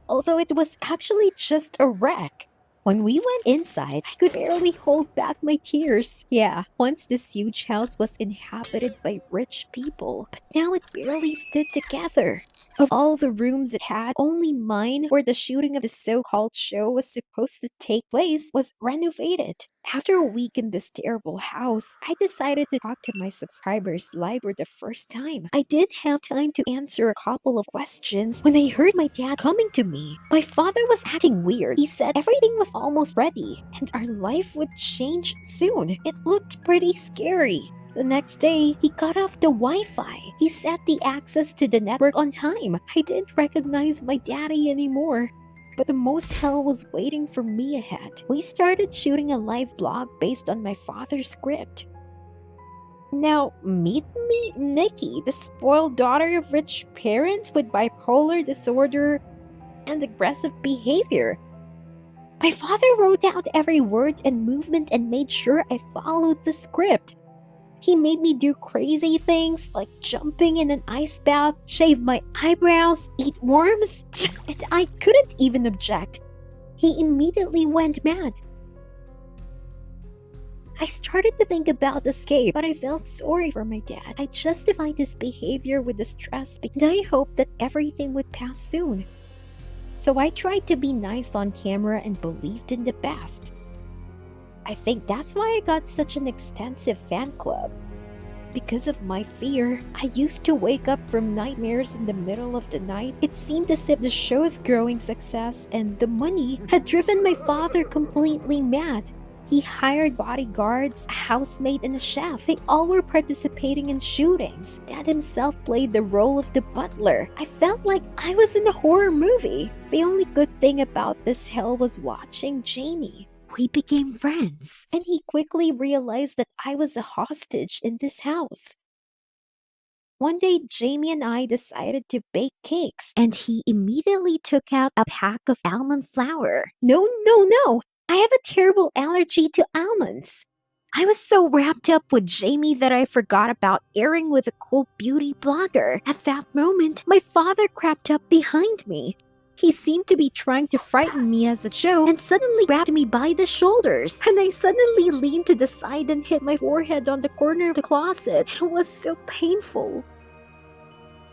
S1: Although it was actually just a wreck. When we went inside, I could barely hold back my tears. Yeah, once this huge house was inhabited by rich people, but now it barely stood together. Of all the rooms it had, only mine, where the shooting of the so-called show was supposed to take place, was renovated. After a week in this terrible house, I decided to talk to my subscribers live for the first time. I did have time to answer a couple of questions when I heard my dad coming to me. My father was acting weird. He said everything was almost ready and our life would change soon. It looked pretty scary. The next day, he cut off the Wi-Fi. He set the access to the network on time. I didn't recognize my daddy anymore. But the most hell was waiting for me ahead. We started shooting a live blog based on my father's script. Now, meet me, Nikki, the spoiled daughter of rich parents with bipolar disorder and aggressive behavior. My father wrote out every word and movement and made sure I followed the script. He made me do crazy things like jumping in an ice bath, shave my eyebrows, eat worms, and I couldn't even object. He immediately went mad. I started to think about escape, but I felt sorry for my dad. I justified his behavior with the stress, and I hoped that everything would pass soon. So I tried to be nice on camera and believed in the best. I think that's why I got such an extensive fan club. Because of my fear, I used to wake up from nightmares in the middle of the night. It seemed as if the show's growing success and the money had driven my father completely mad. He hired bodyguards, a housemaid, and a chef. They all were participating in shootings. Dad himself played the role of the butler. I felt like I was in a horror movie. The only good thing about this hell was watching Jamie. We became friends, and he quickly realized that I was a hostage in this house. One day, Jamie and I decided to bake cakes, and he immediately took out a pack of almond flour. No, no, no! I have a terrible allergy to almonds. I was so wrapped up with Jamie that I forgot about airing with a cool beauty blogger. At that moment, my father crept up behind me. He seemed to be trying to frighten me as a joke and suddenly grabbed me by the shoulders. And I suddenly leaned to the side and hit my forehead on the corner of the closet. It was so painful.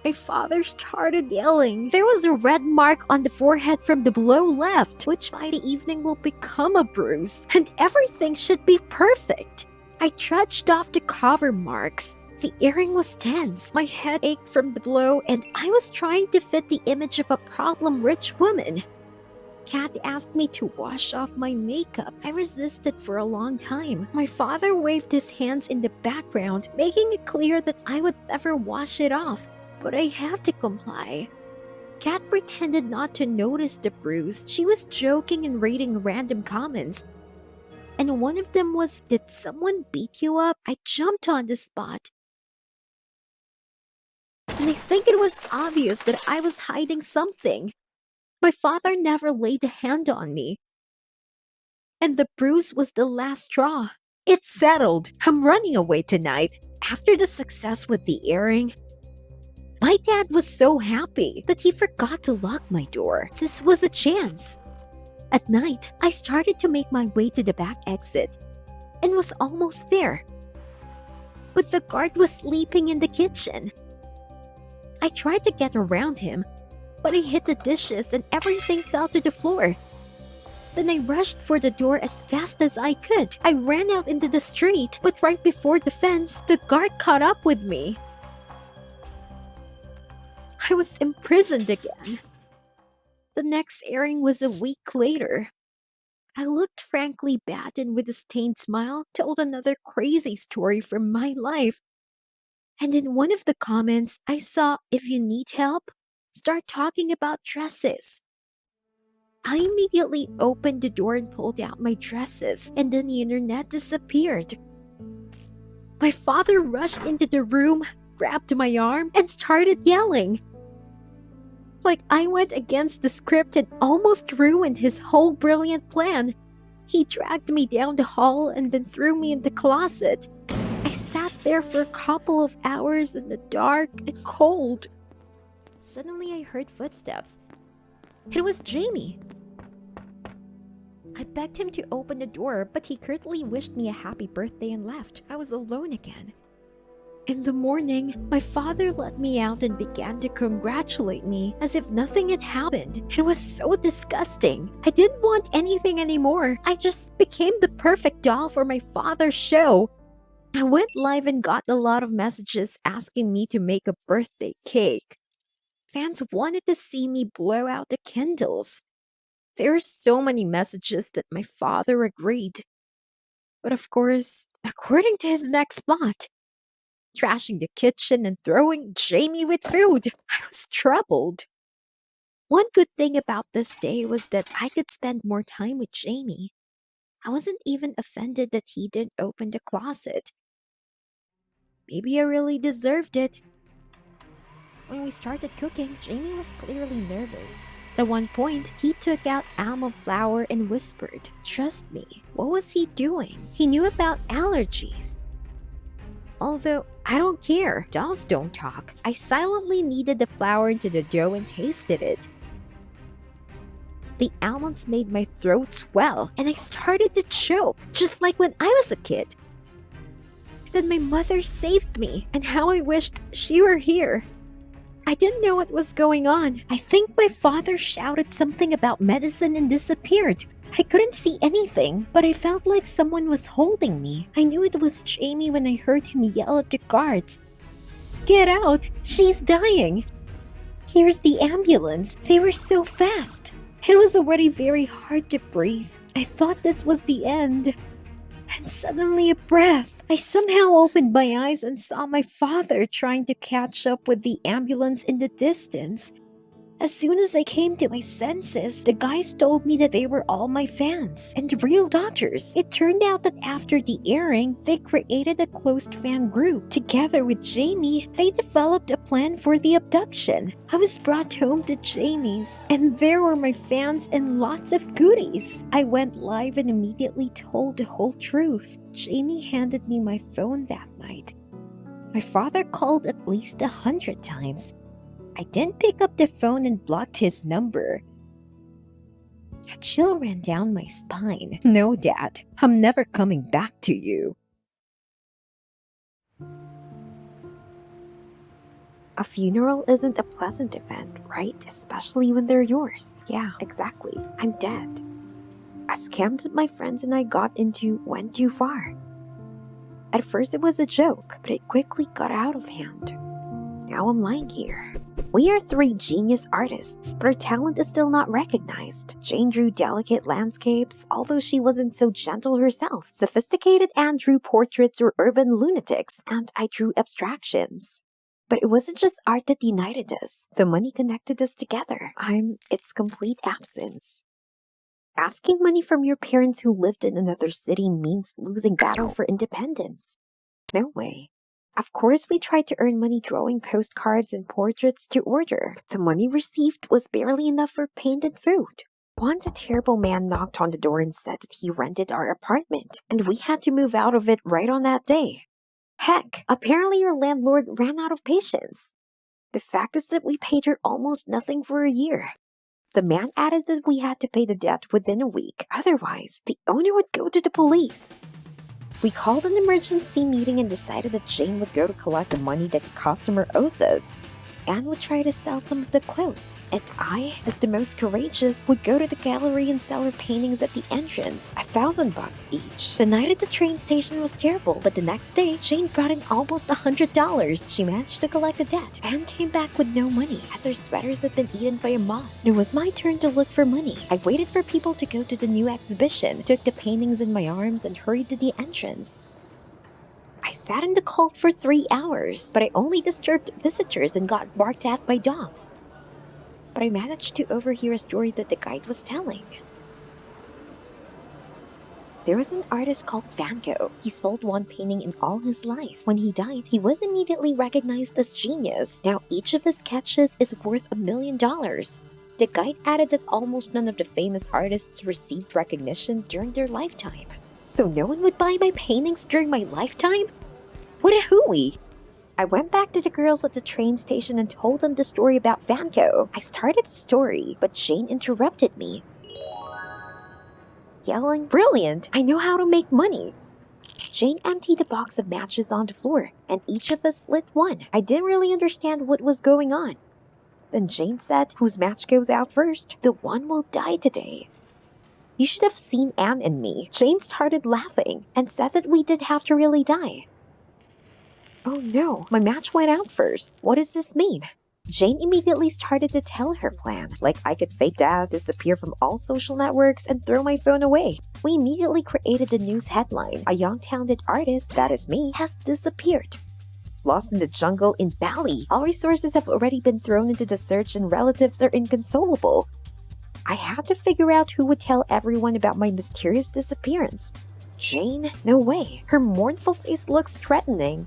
S1: My father started yelling. There was a red mark on the forehead from the blow left, which by the evening will become a bruise, and everything should be perfect. I trudged off to cover marks. The earring was tense, my head ached from the blow, and I was trying to fit the image of a problem-rich woman. Kat asked me to wash off my makeup. I resisted for a long time. My father waved his hands in the background, making it clear that I would never wash it off. But I had to comply. Kat pretended not to notice the bruise. She was joking and reading random comments. And one of them was, "Did someone beat you up?" I jumped on the spot. And I think it was obvious that I was hiding something. My father never laid a hand on me. And the bruise was the last straw. It's settled. I'm running away tonight. After the success with the earring, my dad was so happy that he forgot to lock my door. This was a chance. At night, I started to make my way to the back exit and was almost there. But the guard was sleeping in the kitchen. I tried to get around him, but I hit the dishes and everything fell to the floor. Then I rushed for the door as fast as I could. I ran out into the street, but right before the fence, the guard caught up with me. I was imprisoned again. The next airing was a week later. I looked frankly bad and with a stained smile told another crazy story from my life. And in one of the comments, I saw, "If you need help, start talking about dresses." I immediately opened the door and pulled out my dresses, and then the internet disappeared. My father rushed into the room, grabbed my arm, and started yelling. Like I went against the script and almost ruined his whole brilliant plan. He dragged me down the hall and then threw me in the closet. I sat there for a couple of hours in the dark and cold. Suddenly I heard footsteps. It was Jamie. I begged him to open the door, but he curtly wished me a happy birthday and left. I was alone again. In the morning, my father let me out and began to congratulate me as if nothing had happened. It was so disgusting. I didn't want anything anymore. I just became the perfect doll for my father's show. I went live and got a lot of messages asking me to make a birthday cake. Fans wanted to see me blow out the candles. There were so many messages that my father agreed. But of course, according to his next plot, trashing the kitchen and throwing Jamie with food, I was troubled. One good thing about this day was that I could spend more time with Jamie. I wasn't even offended that he didn't open the closet. Maybe I really deserved it. When we started cooking, Jamie was clearly nervous. At one point, he took out almond flour and whispered, "Trust me." What was he doing? He knew about allergies. Although, I don't care. Dolls don't talk. I silently kneaded the flour into the dough and tasted it. The almonds made my throat swell, and I started to choke, just like when I was a kid. Then my mother saved me, and how I wished she were here. I didn't know what was going on. I think my father shouted something about medicine and disappeared. I couldn't see anything, but I felt like someone was holding me. I knew it was Jamie when I heard him yell at the guards, "Get out! She's dying!" Here's the ambulance. They were so fast. It was already very hard to breathe. I thought this was the end. And suddenly a breath. I somehow opened my eyes and saw my father trying to catch up with the ambulance in the distance. As soon as I came to my senses, the guys told me that they were all my fans and real daughters. It turned out that after the airing, they created a closed fan group. Together with Jamie, they developed a plan for the abduction. I was brought home to Jamie's, and there were my fans and lots of goodies. I went live and immediately told the whole truth. Jamie handed me my phone that night. My father called at least 100 times. I didn't pick up the phone and blocked his number. A chill ran down my spine. No, Dad, I'm never coming back to you. A funeral isn't a pleasant event, right? Especially when they're yours. Yeah, exactly. I'm dead. A scam that my friends and I got into went too far. At first it was a joke, but it quickly got out of hand. Now I'm lying here. We are 3 genius artists, but our talent is still not recognized. Jane drew delicate landscapes, although she wasn't so gentle herself. Sophisticated Anne drew portraits or urban lunatics, and I drew abstractions. But it wasn't just art that united us. The money connected us together. I'm its complete absence. Asking money from your parents who lived in another city means losing battle for independence. No way. Of course, we tried to earn money drawing postcards and portraits to order, but the money received was barely enough for paint and food. Once a terrible man knocked on the door and said that he rented our apartment, and we had to move out of it right on that day. Heck, apparently your landlord ran out of patience. The fact is that we paid her almost nothing for a year. The man added that we had to pay the debt within a week, otherwise the owner would go to the police. We called an emergency meeting and decided that Jane would go to collect the money that the customer owes us. Anne would try to sell some of the quotes, and I, as the most courageous, would go to the gallery and sell her paintings at the entrance, $1,000 each. The night at the train station was terrible, but the next day, Jane brought in almost $100. She managed to collect the debt. Anne came back with no money, as her sweaters had been eaten by a moth. It was my turn to look for money. I waited for people to go to the new exhibition, took the paintings in my arms, and hurried to the entrance. I sat in the cold for 3 hours, but I only disturbed visitors and got barked at by dogs. But I managed to overhear a story that the guide was telling. There was an artist called Van Gogh. He sold 1 painting in all his life. When he died, he was immediately recognized as genius. Now each of his sketches is worth $1 million. The guide added that almost none of the famous artists received recognition during their lifetime. So no one would buy my paintings during my lifetime? What a hooey! I went back to the girls at the train station and told them the story about Van Gogh. I started the story, but Jane interrupted me, yelling, "Brilliant! I know how to make money!" Jane emptied a box of matches on the floor, and each of us lit one. I didn't really understand what was going on. Then Jane said, "Whose match goes out first, the one will die today." You should have seen Anne and me. Jane started laughing and said that we did have to really die. Oh no, my match went out first. What does this mean? Jane immediately started to tell her plan, like I could fake death, disappear from all social networks, and throw my phone away. We immediately created a news headline. A young talented artist, that is me, has disappeared. Lost in the jungle in Bali. All resources have already been thrown into the search and relatives are inconsolable. I had to figure out who would tell everyone about my mysterious disappearance. Jane? No way. Her mournful face looks threatening.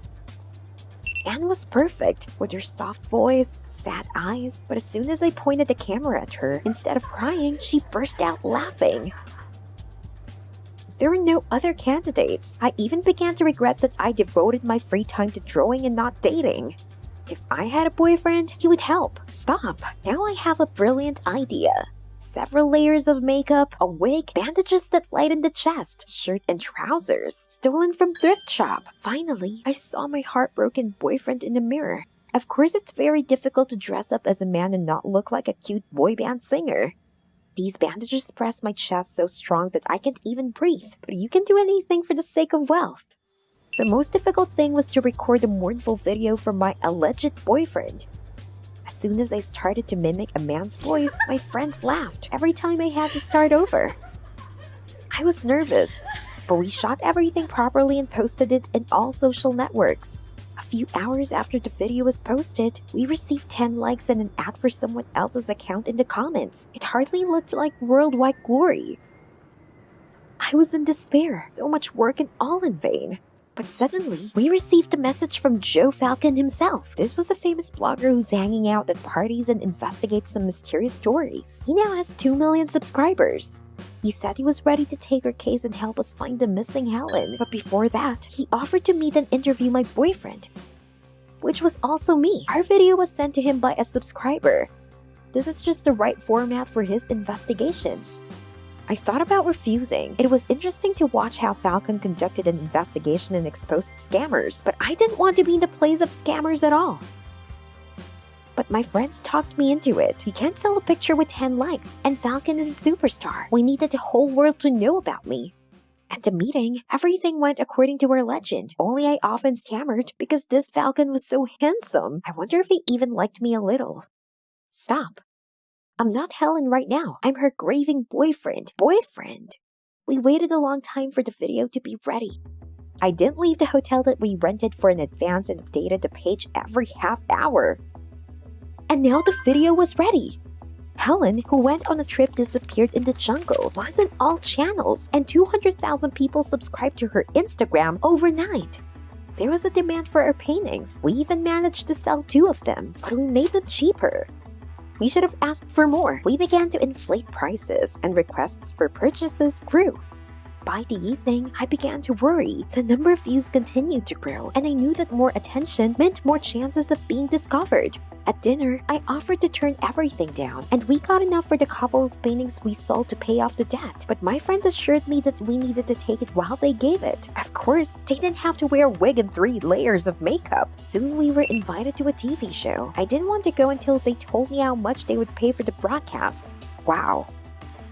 S1: Anne was perfect, with her soft voice, sad eyes, but as soon as I pointed the camera at her, instead of crying, she burst out laughing. There were no other candidates. I even began to regret that I devoted my free time to drawing and not dating. If I had a boyfriend, he would help. Stop. Now I have a brilliant idea. Several layers of makeup, a wig, bandages that lighten the chest, shirt and trousers, stolen from thrift shop. Finally, I saw my heartbroken boyfriend in the mirror. Of course, it's very difficult to dress up as a man and not look like a cute boy band singer. These bandages press my chest so strong that I can't even breathe, but you can do anything for the sake of wealth. The most difficult thing was to record a mournful video for my alleged boyfriend. As soon as I started to mimic a man's voice, my friends laughed every time I had to start over. I was nervous, but we shot everything properly and posted it in all social networks. A few hours after the video was posted, we received 10 likes and an ad for someone else's account in the comments. It hardly looked like worldwide glory. I was in despair, so much work and all in vain. But suddenly, we received a message from Joe Falcon himself. This was a famous blogger who's hanging out at parties and investigates some mysterious stories. He now has 2 million subscribers. He said he was ready to take our case and help us find the missing Helen. But before that, he offered to meet and interview my boyfriend, which was also me. Our video was sent to him by a subscriber. This is just the right format for his investigations. I thought about refusing. It was interesting to watch how Falcon conducted an investigation and exposed scammers, but I didn't want to be in the place of scammers at all. But my friends talked me into it. You can't sell a picture with 10 likes, and Falcon is a superstar. We needed the whole world to know about me. At the meeting, everything went according to our legend. Only I often stammered because this Falcon was so handsome. I wonder if he even liked me a little. Stop. I'm not Helen right now. I'm her grieving boyfriend. We waited a long time for the video to be ready. I didn't leave the hotel that we rented for in advance and updated the page every half hour. And now the video was ready. Helen, who went on a trip, disappeared in the jungle, was in all channels, and 200,000 people subscribed to her Instagram overnight. There was a demand for her paintings. We even managed to sell 2 of them, but we made them cheaper. We should have asked for more. We began to inflate prices, and requests for purchases grew. By the evening, I began to worry. The number of views continued to grow, and I knew that more attention meant more chances of being discovered. At dinner, I offered to turn everything down, and we got enough for the couple of paintings we sold to pay off the debt. But my friends assured me that we needed to take it while they gave it. Of course, they didn't have to wear a wig and 3 layers of makeup. Soon we were invited to a TV show. I didn't want to go until they told me how much they would pay for the broadcast. Wow.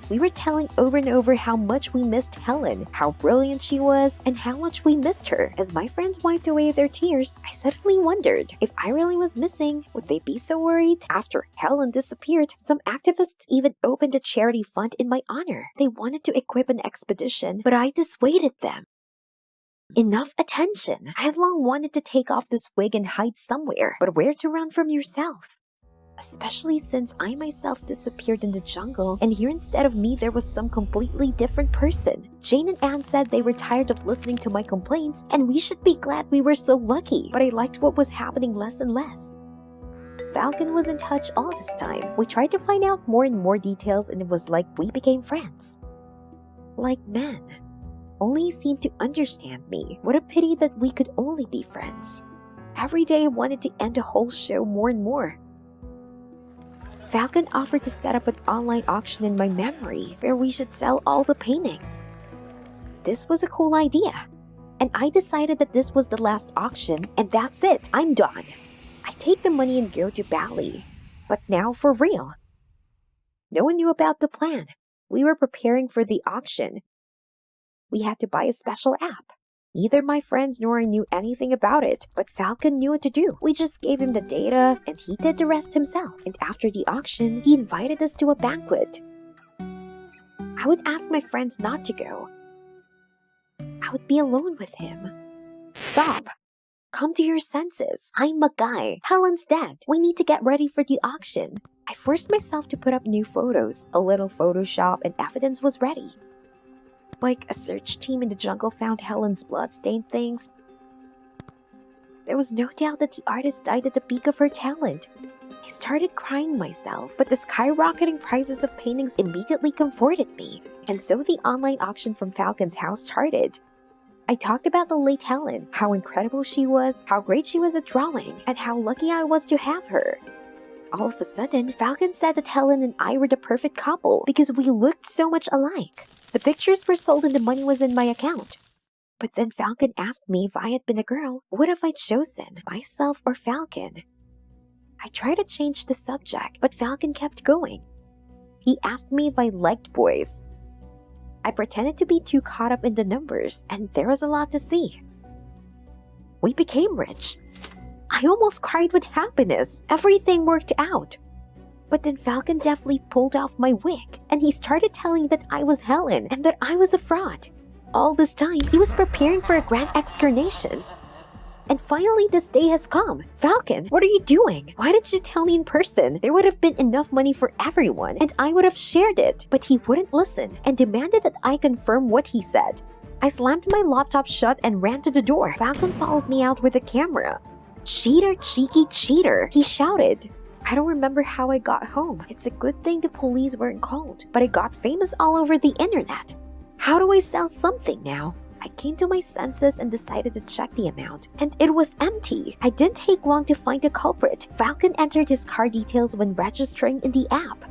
S1: We were telling over and over how much we missed Helen, how brilliant she was, and how much we missed her. As my friends wiped away their tears, I suddenly wondered, if I really was missing, would they be so worried? After Helen disappeared, some activists even opened a charity fund in my honor. They wanted to equip an expedition, but I dissuaded them. Enough attention! I have long wanted to take off this wig and hide somewhere, but where to run from yourself? Especially since I myself disappeared in the jungle, and here instead of me there was some completely different person. Jane and Anne said they were tired of listening to my complaints, and we should be glad we were so lucky, but I liked what was happening less and less. Falcon was in touch all this time. We tried to find out more and more details, and it was like we became friends. Like men. Only he seemed to understand me. What a pity that we could only be friends. Every day I wanted to end the whole show more and more. Falcon offered to set up an online auction in my memory where we should sell all the paintings. This was a cool idea, and I decided that this was the last auction and that's it, I'm done. I take the money and go to Bali, but now for real. No one knew about the plan. We were preparing for the auction. We had to buy a special app. Neither my friends nor I knew anything about it, but Falcon knew what to do. We just gave him the data, and he did the rest himself. And after the auction, he invited us to a banquet. I would ask my friends not to go. I would be alone with him. Stop. Come to your senses. I'm a guy. Helen's dead. We need to get ready for the auction. I forced myself to put up new photos. A little Photoshop and evidence was ready. Like a search team in the jungle found Helen's blood-stained things. There was no doubt that the artist died at the peak of her talent. I started crying myself, but the skyrocketing prices of paintings immediately comforted me. And so the online auction from Falcon's house started. I talked about the late Helen, how incredible she was, how great she was at drawing, and how lucky I was to have her. All of a sudden, Falcon said that Helen and I were the perfect couple because we looked so much alike. The pictures were sold and the money was in my account. But then Falcon asked me if I had been a girl, what have I chosen, myself or Falcon? I tried to change the subject, but Falcon kept going. He asked me if I liked boys. I pretended to be too caught up in the numbers, and there was a lot to see. We became rich. I almost cried with happiness. Everything worked out. But then Falcon deftly pulled off my wig, and he started telling that I was Helen and that I was a fraud. All this time, he was preparing for a grand excarnation. And finally, this day has come. Falcon, what are you doing? Why didn't you tell me in person? There would have been enough money for everyone, and I would have shared it. But he wouldn't listen and demanded that I confirm what he said. I slammed my laptop shut and ran to the door. Falcon followed me out with a camera. "Cheater, cheeky cheater," he shouted. I don't remember how I got home. It's a good thing the police weren't called, but I got famous all over the internet. How do I sell something now? I came to my senses and decided to check the amount, and it was empty. I didn't take long to find the culprit. Falcon entered his car details when registering in the app.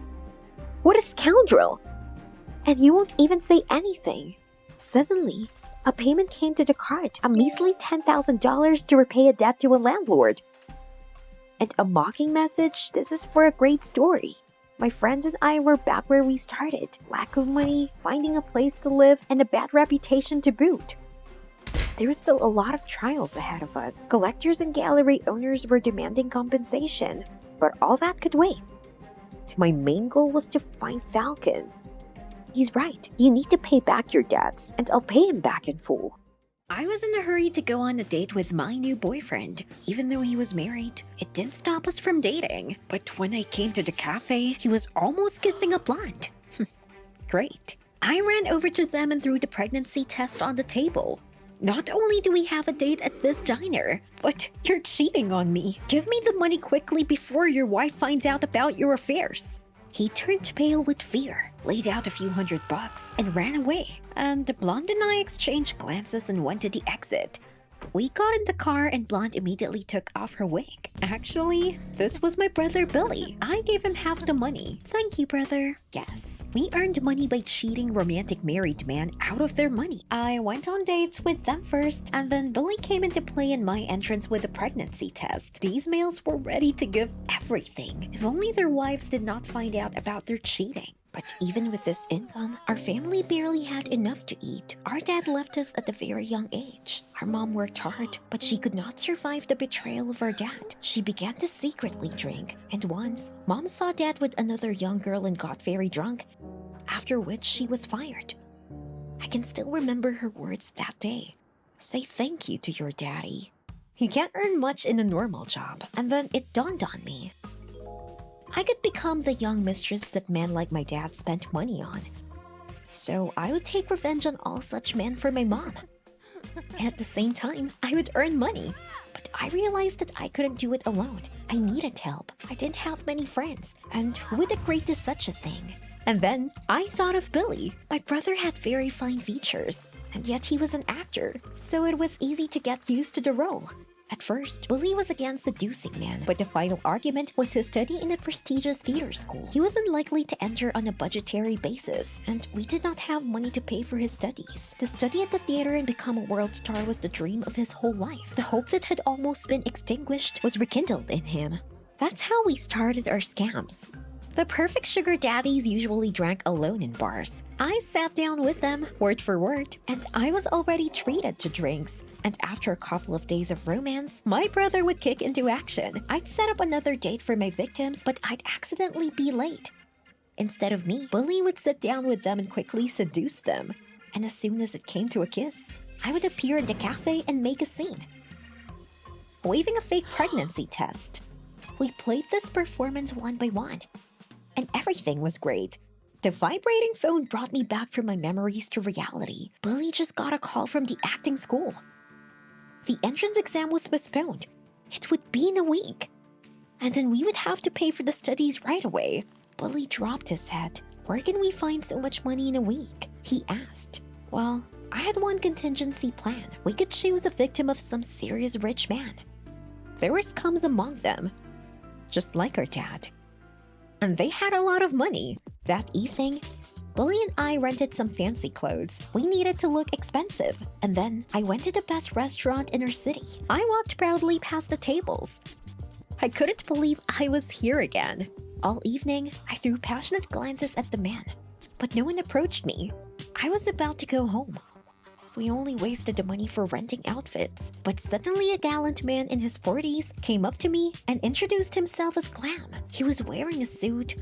S1: What a scoundrel! And you won't even say anything. Suddenly, a payment came to the card, a measly $10,000 to repay a debt to a landlord. And a mocking message, "This is for a great story." My friends and I were back where we started. Lack of money, finding a place to live, and a bad reputation to boot. There was still a lot of trials ahead of us. Collectors and gallery owners were demanding compensation, but all that could wait. My main goal was to find Falcon. He's right, you need to pay back your debts, and I'll pay him back in full. I was in a hurry to go on a date with my new boyfriend. Even though he was married, it didn't stop us from dating. But when I came to the cafe, he was almost kissing a blonde. Great. I ran over to them and threw the pregnancy test on the table. "Not only do we have a date at this diner, but you're cheating on me. Give me the money quickly before your wife finds out about your affairs." He turned pale with fear, laid out a few $100 and ran away. And the blonde and I exchanged glances and went to the exit. We got in the car and Blonde immediately took off her wig. Actually, this was my brother Billy. I gave him half the money. "Thank you, brother." Yes, we earned money by cheating romantic married men out of their money. I went on dates with them first, and then Billy came into play in my entrance with a pregnancy test. These males were ready to give everything. If only their wives did not find out about their cheating. But even with this income, our family barely had enough to eat. Our dad left us at a very young age. Our mom worked hard, but she could not survive the betrayal of our dad. She began to secretly drink, and once, mom saw dad with another young girl and got very drunk, after which she was fired. I can still remember her words that day. "Say thank you to your daddy. He can't earn much in a normal job." And then it dawned on me. I could become the young mistress that men like my dad spent money on. So I would take revenge on all such men for my mom. At the same time, I would earn money. But I realized that I couldn't do it alone. I needed help. I didn't have many friends. And who would agree to such a thing? And then I thought of Billy. My brother had very fine features, and yet he was an actor, so it was easy to get used to the role. At first, Billy was against seducing men, but the final argument was his study in a prestigious theater school. He was unlikely to enter on a budgetary basis, and we did not have money to pay for his studies. To study at the theater and become a world star was the dream of his whole life. The hope that had almost been extinguished was rekindled in him. That's how we started our scams. The perfect sugar daddies usually drank alone in bars. I sat down with them, word for word, and I was already treated to drinks. And after a couple of days of romance, my brother would kick into action. I'd set up another date for my victims, but I'd accidentally be late. Instead of me, Billy would sit down with them and quickly seduce them. And as soon as it came to a kiss, I would appear in the cafe and make a scene, waving a fake pregnancy test. We played this performance one by one, and everything was great. The vibrating phone brought me back from my memories to reality. Billy just got a call from the acting school. The entrance exam was postponed. It would be in a week. And then we would have to pay for the studies right away. Billy dropped his head. "Where can we find so much money in a week?" he asked. Well, I had one contingency plan. We could choose a victim of some serious rich man. There were scums among them, just like our dad. And they had a lot of money. That evening, Billy and I rented some fancy clothes. We needed to look expensive. And then I went to the best restaurant in our city. I walked proudly past the tables. I couldn't believe I was here again. All evening, I threw passionate glances at the man, but no one approached me. I was about to go home. We only wasted the money for renting outfits. But suddenly a gallant man in his 40s came up to me and introduced himself as Glam. He was wearing a suit,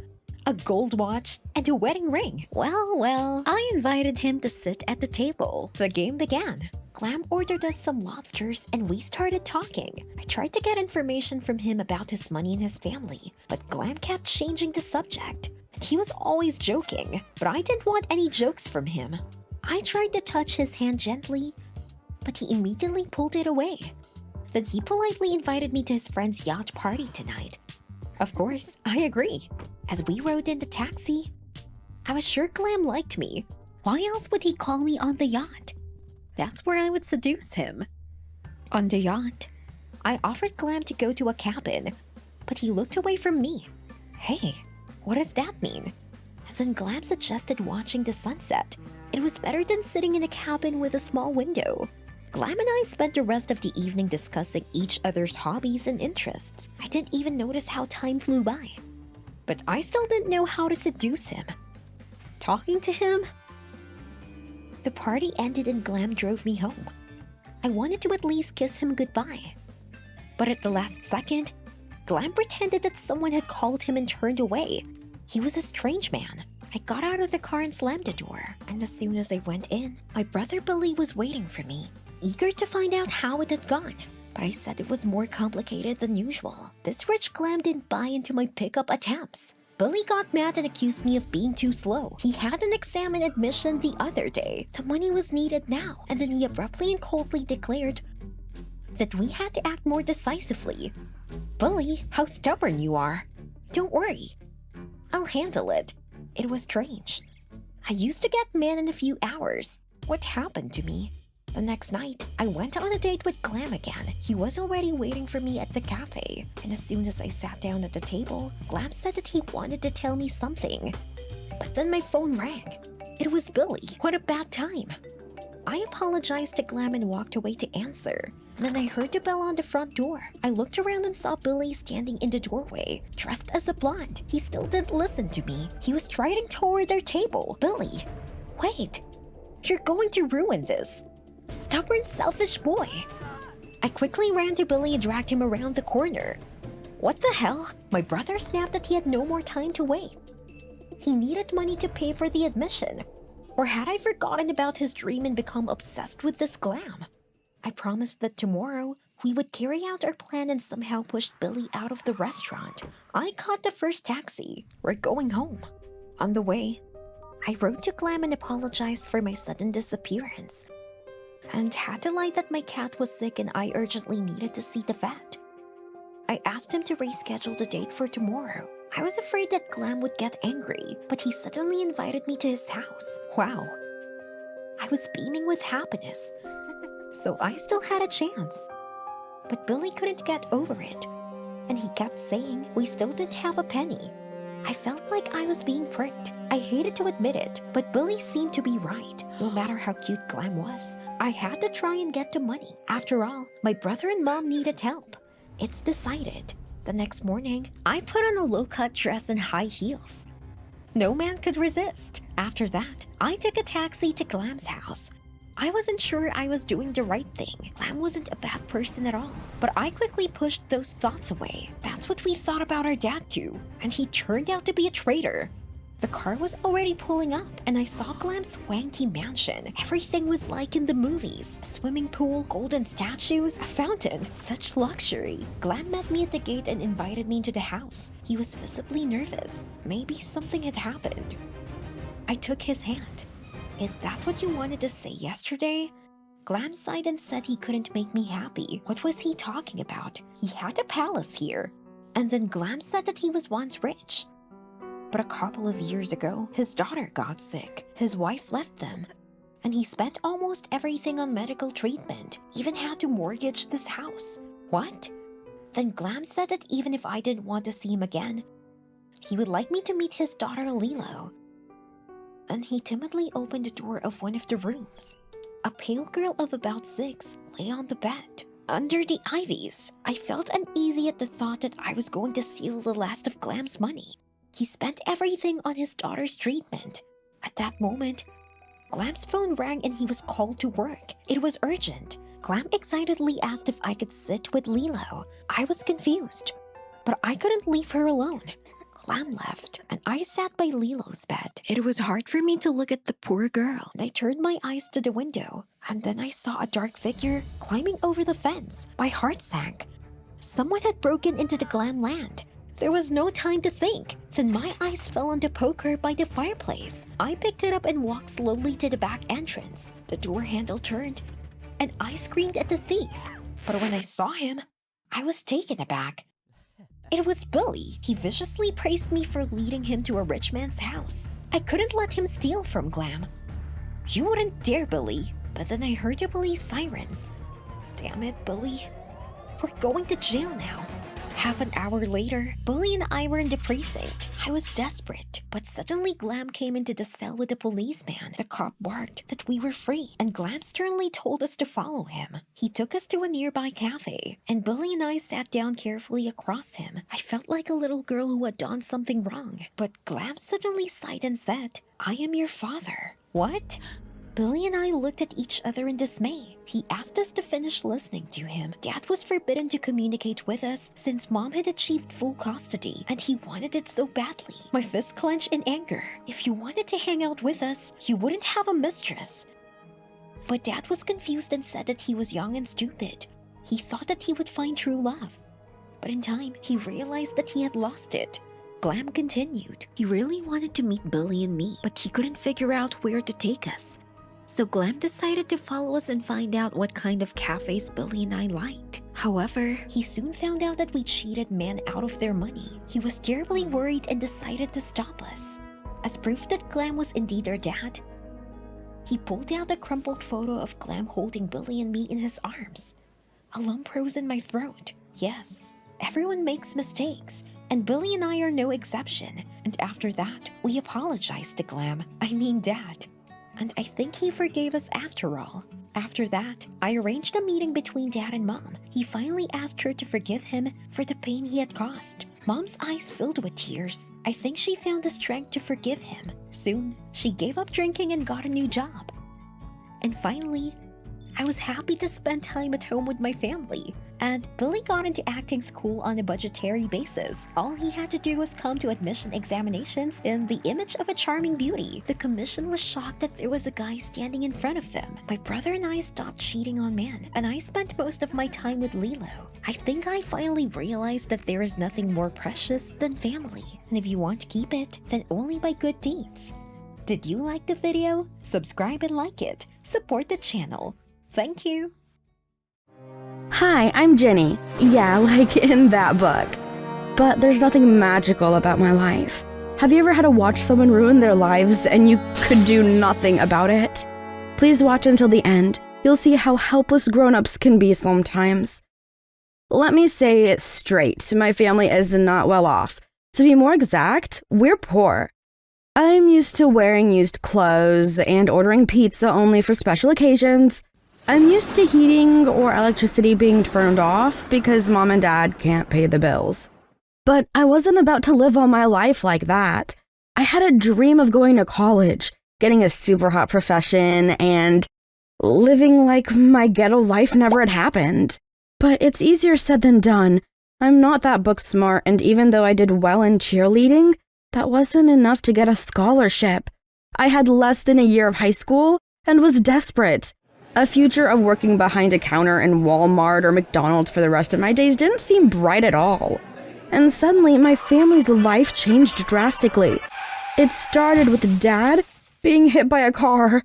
S1: a gold watch, and a wedding ring. Well, I invited him to sit at the table. The game began. Glam ordered us some lobsters and we started talking. I tried to get information from him about his money and his family, but Glam kept changing the subject. And he was always joking, but I didn't want any jokes from him. I tried to touch his hand gently, but he immediately pulled it away. Then he politely invited me to his friend's yacht party tonight. Of course, I agreed. As we rode in the taxi, I was sure Glam liked me. Why else would he call me on the yacht? That's where I would seduce him. On the yacht, I offered Glam to go to a cabin, but he looked away from me. Hey, what does that mean? And then Glam suggested watching the sunset. It was better than sitting in a cabin with a small window. Glam and I spent the rest of the evening discussing each other's hobbies and interests. I didn't even notice how time flew by. But I still didn't know how to seduce him. Talking to him? The party ended and Glam drove me home. I wanted to at least kiss him goodbye. But at the last second, Glam pretended that someone had called him and turned away. He was a strange man. I got out of the car and slammed the door, and as soon as I went in, my brother Billy was waiting for me, eager to find out how it had gone. But I said it was more complicated than usual. This rich Glam didn't buy into my pickup attempts. Billy got mad and accused me of being too slow. He had an exam and admission the other day. The money was needed now, and then he abruptly and coldly declared that we had to act more decisively. Billy, how stubborn you are. Don't worry. I'll handle it. It was strange. I used to get mad in a few hours. What happened to me? The next night, I went on a date with Glam again. He was already waiting for me at the cafe, and as soon as I sat down at the table, Glam said that he wanted to tell me something. But then my phone rang. It was Billy. What a bad time. I apologized to Glam and walked away to answer. Then I heard the bell on the front door. I looked around and saw Billy standing in the doorway, dressed as a blonde. He still didn't listen to me. He was striding toward our table. Billy, wait. You're going to ruin this. Stubborn, selfish boy. I quickly ran to Billy and dragged him around the corner. What the hell? My brother snapped that he had no more time to wait. He needed money to pay for the admission. Or had I forgotten about his dream and become obsessed with this Glam? I promised that tomorrow we would carry out our plan and somehow pushed Billy out of the restaurant. I caught the first taxi. We're going home. On the way, I wrote to Glam and apologized for my sudden disappearance, and had to lie that my cat was sick and I urgently needed to see the vet. I asked him to reschedule the date for tomorrow. I was afraid that Glam would get angry, but he suddenly invited me to his house. Wow. I was beaming with happiness, so I still had a chance. But Billy couldn't get over it, and he kept saying we still didn't have a penny. I felt like I was being pricked. I hated to admit it, but Billy seemed to be right. No matter how cute Glam was, I had to try and get the money. After all, my brother and mom needed help. It's decided. The next morning, I put on a low-cut dress and high heels. No man could resist. After that, I took a taxi to Glam's house. I wasn't sure I was doing the right thing. Glam wasn't a bad person at all. But I quickly pushed those thoughts away. That's what we thought about our dad too. And he turned out to be a traitor. The car was already pulling up, and I saw Glam's swanky mansion. Everything was like in the movies. A swimming pool, golden statues, a fountain. Such luxury. Glam met me at the gate and invited me into the house. He was visibly nervous. Maybe something had happened. I took his hand. Is that what you wanted to say yesterday? Glam sighed and said he couldn't make me happy. What was he talking about? He had a palace here. And then Glam said that he was once rich. But a couple of years ago, his daughter got sick. His wife left them, and he spent almost everything on medical treatment, even had to mortgage this house. What? Then Glam said that even if I didn't want to see him again, he would like me to meet his daughter Lilo. Then he timidly opened the door of one of the rooms. A pale girl of about 6 lay on the bed, under the ivies. I felt uneasy at the thought that I was going to steal the last of Glam's money. He spent everything on his daughter's treatment. At that moment, Glam's phone rang and he was called to work. It was urgent. Glam excitedly asked if I could sit with Lilo. I was confused, but I couldn't leave her alone. Glam left, and I sat by Lilo's bed. It was hard for me to look at the poor girl, and I turned my eyes to the window, and then I saw a dark figure climbing over the fence. My heart sank. Someone had broken into the Glam land. There was no time to think. Then my eyes fell on the poker by the fireplace. I picked it up and walked slowly to the back entrance. The door handle turned, and I screamed at the thief. But when I saw him, I was taken aback. It was Billy. He viciously praised me for leading him to a rich man's house. I couldn't let him steal from Glam. You wouldn't dare, Billy. But then I heard the police sirens. Damn it, Billy. We're going to jail now. Half an hour later, Billy and I were in the precinct. I was desperate, but suddenly Glam came into the cell with a policeman. The cop barked that we were free, and Glam sternly told us to follow him. He took us to a nearby cafe, and Billy and I sat down carefully across him. I felt like a little girl who had done something wrong, but Glam suddenly sighed and said, "I am your father." What? Billy and I looked at each other in dismay. He asked us to finish listening to him. Dad was forbidden to communicate with us since Mom had achieved full custody, and he wanted it so badly. My fist clenched in anger. If you wanted to hang out with us, you wouldn't have a mistress. But Dad was confused and said that he was young and stupid. He thought that he would find true love. But in time, he realized that he had lost it. Glam continued. He really wanted to meet Billy and me, but he couldn't figure out where to take us. So Glam decided to follow us and find out what kind of cafes Billy and I liked. However, he soon found out that we cheated men out of their money. He was terribly worried and decided to stop us. As proof that Glam was indeed our dad, he pulled out a crumpled photo of Glam holding Billy and me in his arms. A lump rose in my throat. Yes, everyone makes mistakes, and Billy and I are no exception. And after that, we apologized to Glam, Dad. And I think he forgave us after all. After that, I arranged a meeting between Dad and Mom. He finally asked her to forgive him for the pain he had caused. Mom's eyes filled with tears. I think she found the strength to forgive him. Soon, she gave up drinking and got a new job. And finally, I was happy to spend time at home with my family. And Billy got into acting school on a budgetary basis. All he had to do was come to admission examinations in the image of a charming beauty. The commission was shocked that there was a guy standing in front of them. My brother and I stopped cheating on men, and I spent most of my time with Lilo. I think I finally realized that there is nothing more precious than family. And if you want to keep it, then only by good deeds. Did you like the video? Subscribe and like it. Support the channel. Thank you.
S2: Hi, I'm Jenny. Yeah, like in that book. But there's nothing magical about my life. Have you ever had to watch someone ruin their lives and you could do nothing about it? Please watch until the end. You'll see how helpless grown-ups can be sometimes. Let me say it straight, my family is not well off. To be more exact, we're poor. I'm used to wearing used clothes and ordering pizza only for special occasions. I'm used to heating or electricity being turned off because Mom and Dad can't pay the bills. But I wasn't about to live all my life like that. I had a dream of going to college, getting a super hot profession, and living like my ghetto life never had happened. But it's easier said than done. I'm not that book smart, and even though I did well in cheerleading, that wasn't enough to get a scholarship. I had less than a year of high school and was desperate. A future of working behind a counter in Walmart or McDonald's for the rest of my days didn't seem bright at all. And suddenly, my family's life changed drastically. It started with Dad being hit by a car.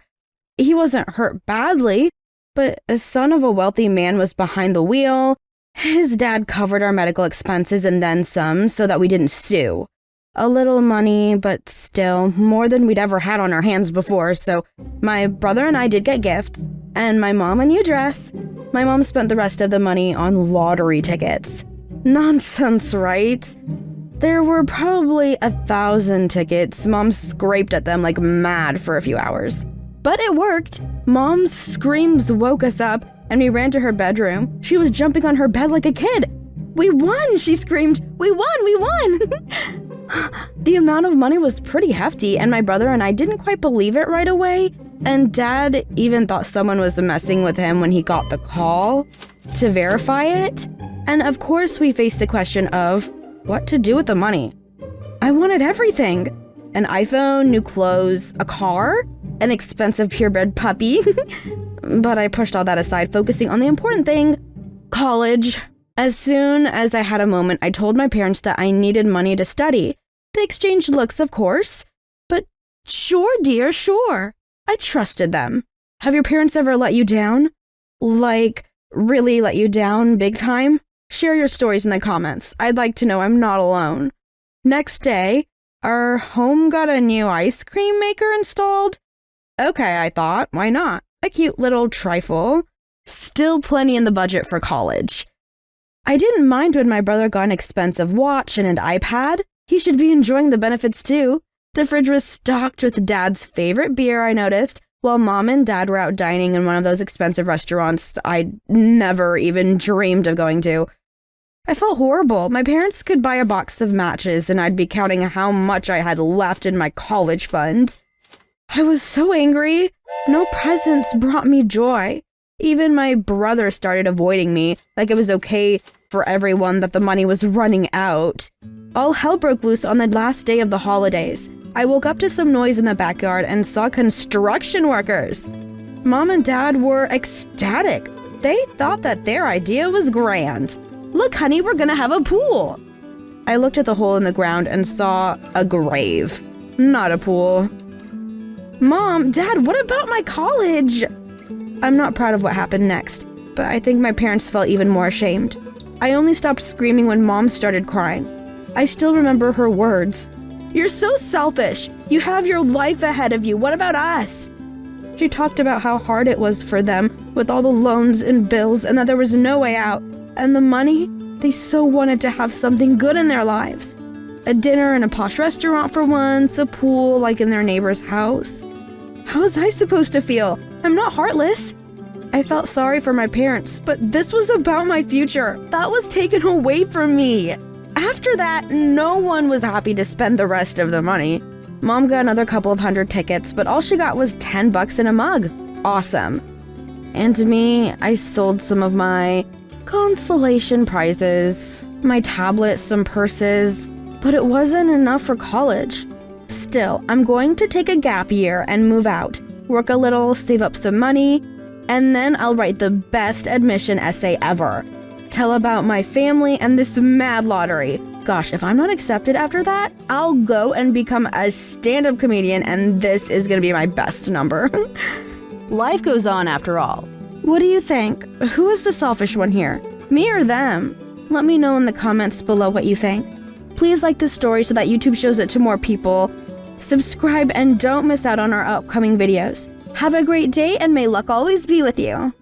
S2: He wasn't hurt badly, but a son of a wealthy man was behind the wheel. His dad covered our medical expenses and then some so that we didn't sue. A little money, but still more than we'd ever had on our hands before, so my brother and I did get gifts, and my mom a new dress. My mom spent the rest of the money on lottery tickets. Nonsense, right? There were probably 1,000 tickets. Mom scraped at them like mad for a few hours. But it worked. Mom's screams woke us up, and we ran to her bedroom. She was jumping on her bed like a kid. "We won!" she screamed. "We won! We won!" The amount of money was pretty hefty, and my brother and I didn't quite believe it right away, and Dad even thought someone was messing with him when he got the call to verify it. And of course, we faced the question of what to do with the money. I wanted everything. An iPhone, new clothes, a car, an expensive purebred puppy. But I pushed all that aside, focusing on the important thing, college. As soon as I had a moment, I told my parents that I needed money to study. They exchanged looks, of course. But sure, dear, sure. I trusted them. Have your parents ever let you down? Like, really let you down big time? Share your stories in the comments. I'd like to know I'm not alone. Next day, our home got a new ice cream maker installed. Okay, I thought, why not? A cute little trifle. Still plenty in the budget for college. I didn't mind when my brother got an expensive watch and an iPad. He should be enjoying the benefits too. The fridge was stocked with Dad's favorite beer, I noticed, while Mom and Dad were out dining in one of those expensive restaurants I'd never even dreamed of going to. I felt horrible. My parents could buy a box of matches and I'd be counting how much I had left in my college fund. I was so angry. No presents brought me joy. Even my brother started avoiding me, like it was okay for everyone that the money was running out. All hell broke loose on the last day of the holidays. I woke up to some noise in the backyard and saw construction workers. Mom and Dad were ecstatic. They thought that their idea was grand. Look, honey, we're gonna have a pool. I looked at the hole in the ground and saw a grave, not a pool. Mom, Dad, what about my college? I'm not proud of what happened next, but I think my parents felt even more ashamed. I only stopped screaming when Mom started crying. I still remember her words. You're so selfish. You have your life ahead of you. What about us? She talked about how hard it was for them with all the loans and bills and that there was no way out. And the money, they so wanted to have something good in their lives. A dinner in a posh restaurant for once, a pool like in their neighbor's house. How was I supposed to feel? I'm not heartless. I felt sorry for my parents, but this was about my future. That was taken away from me. After that, no one was happy to spend the rest of the money. Mom got another couple of hundred tickets, but all she got was $10 in a mug. Awesome. And to me, I sold some of my consolation prizes, my tablet, some purses, but it wasn't enough for college. Still, I'm going to take a gap year and move out, work a little, save up some money, and then I'll write the best admission essay ever. Tell about my family and this mad lottery. Gosh, if I'm not accepted after that, I'll go and become a stand-up comedian and this is gonna be my best number. Life goes on after all. What do you think? Who is the selfish one here? Me or them? Let me know in the comments below what you think. Please like this story so that YouTube shows it to more people. Subscribe and don't miss out on our upcoming videos. Have a great day and may luck always be with you.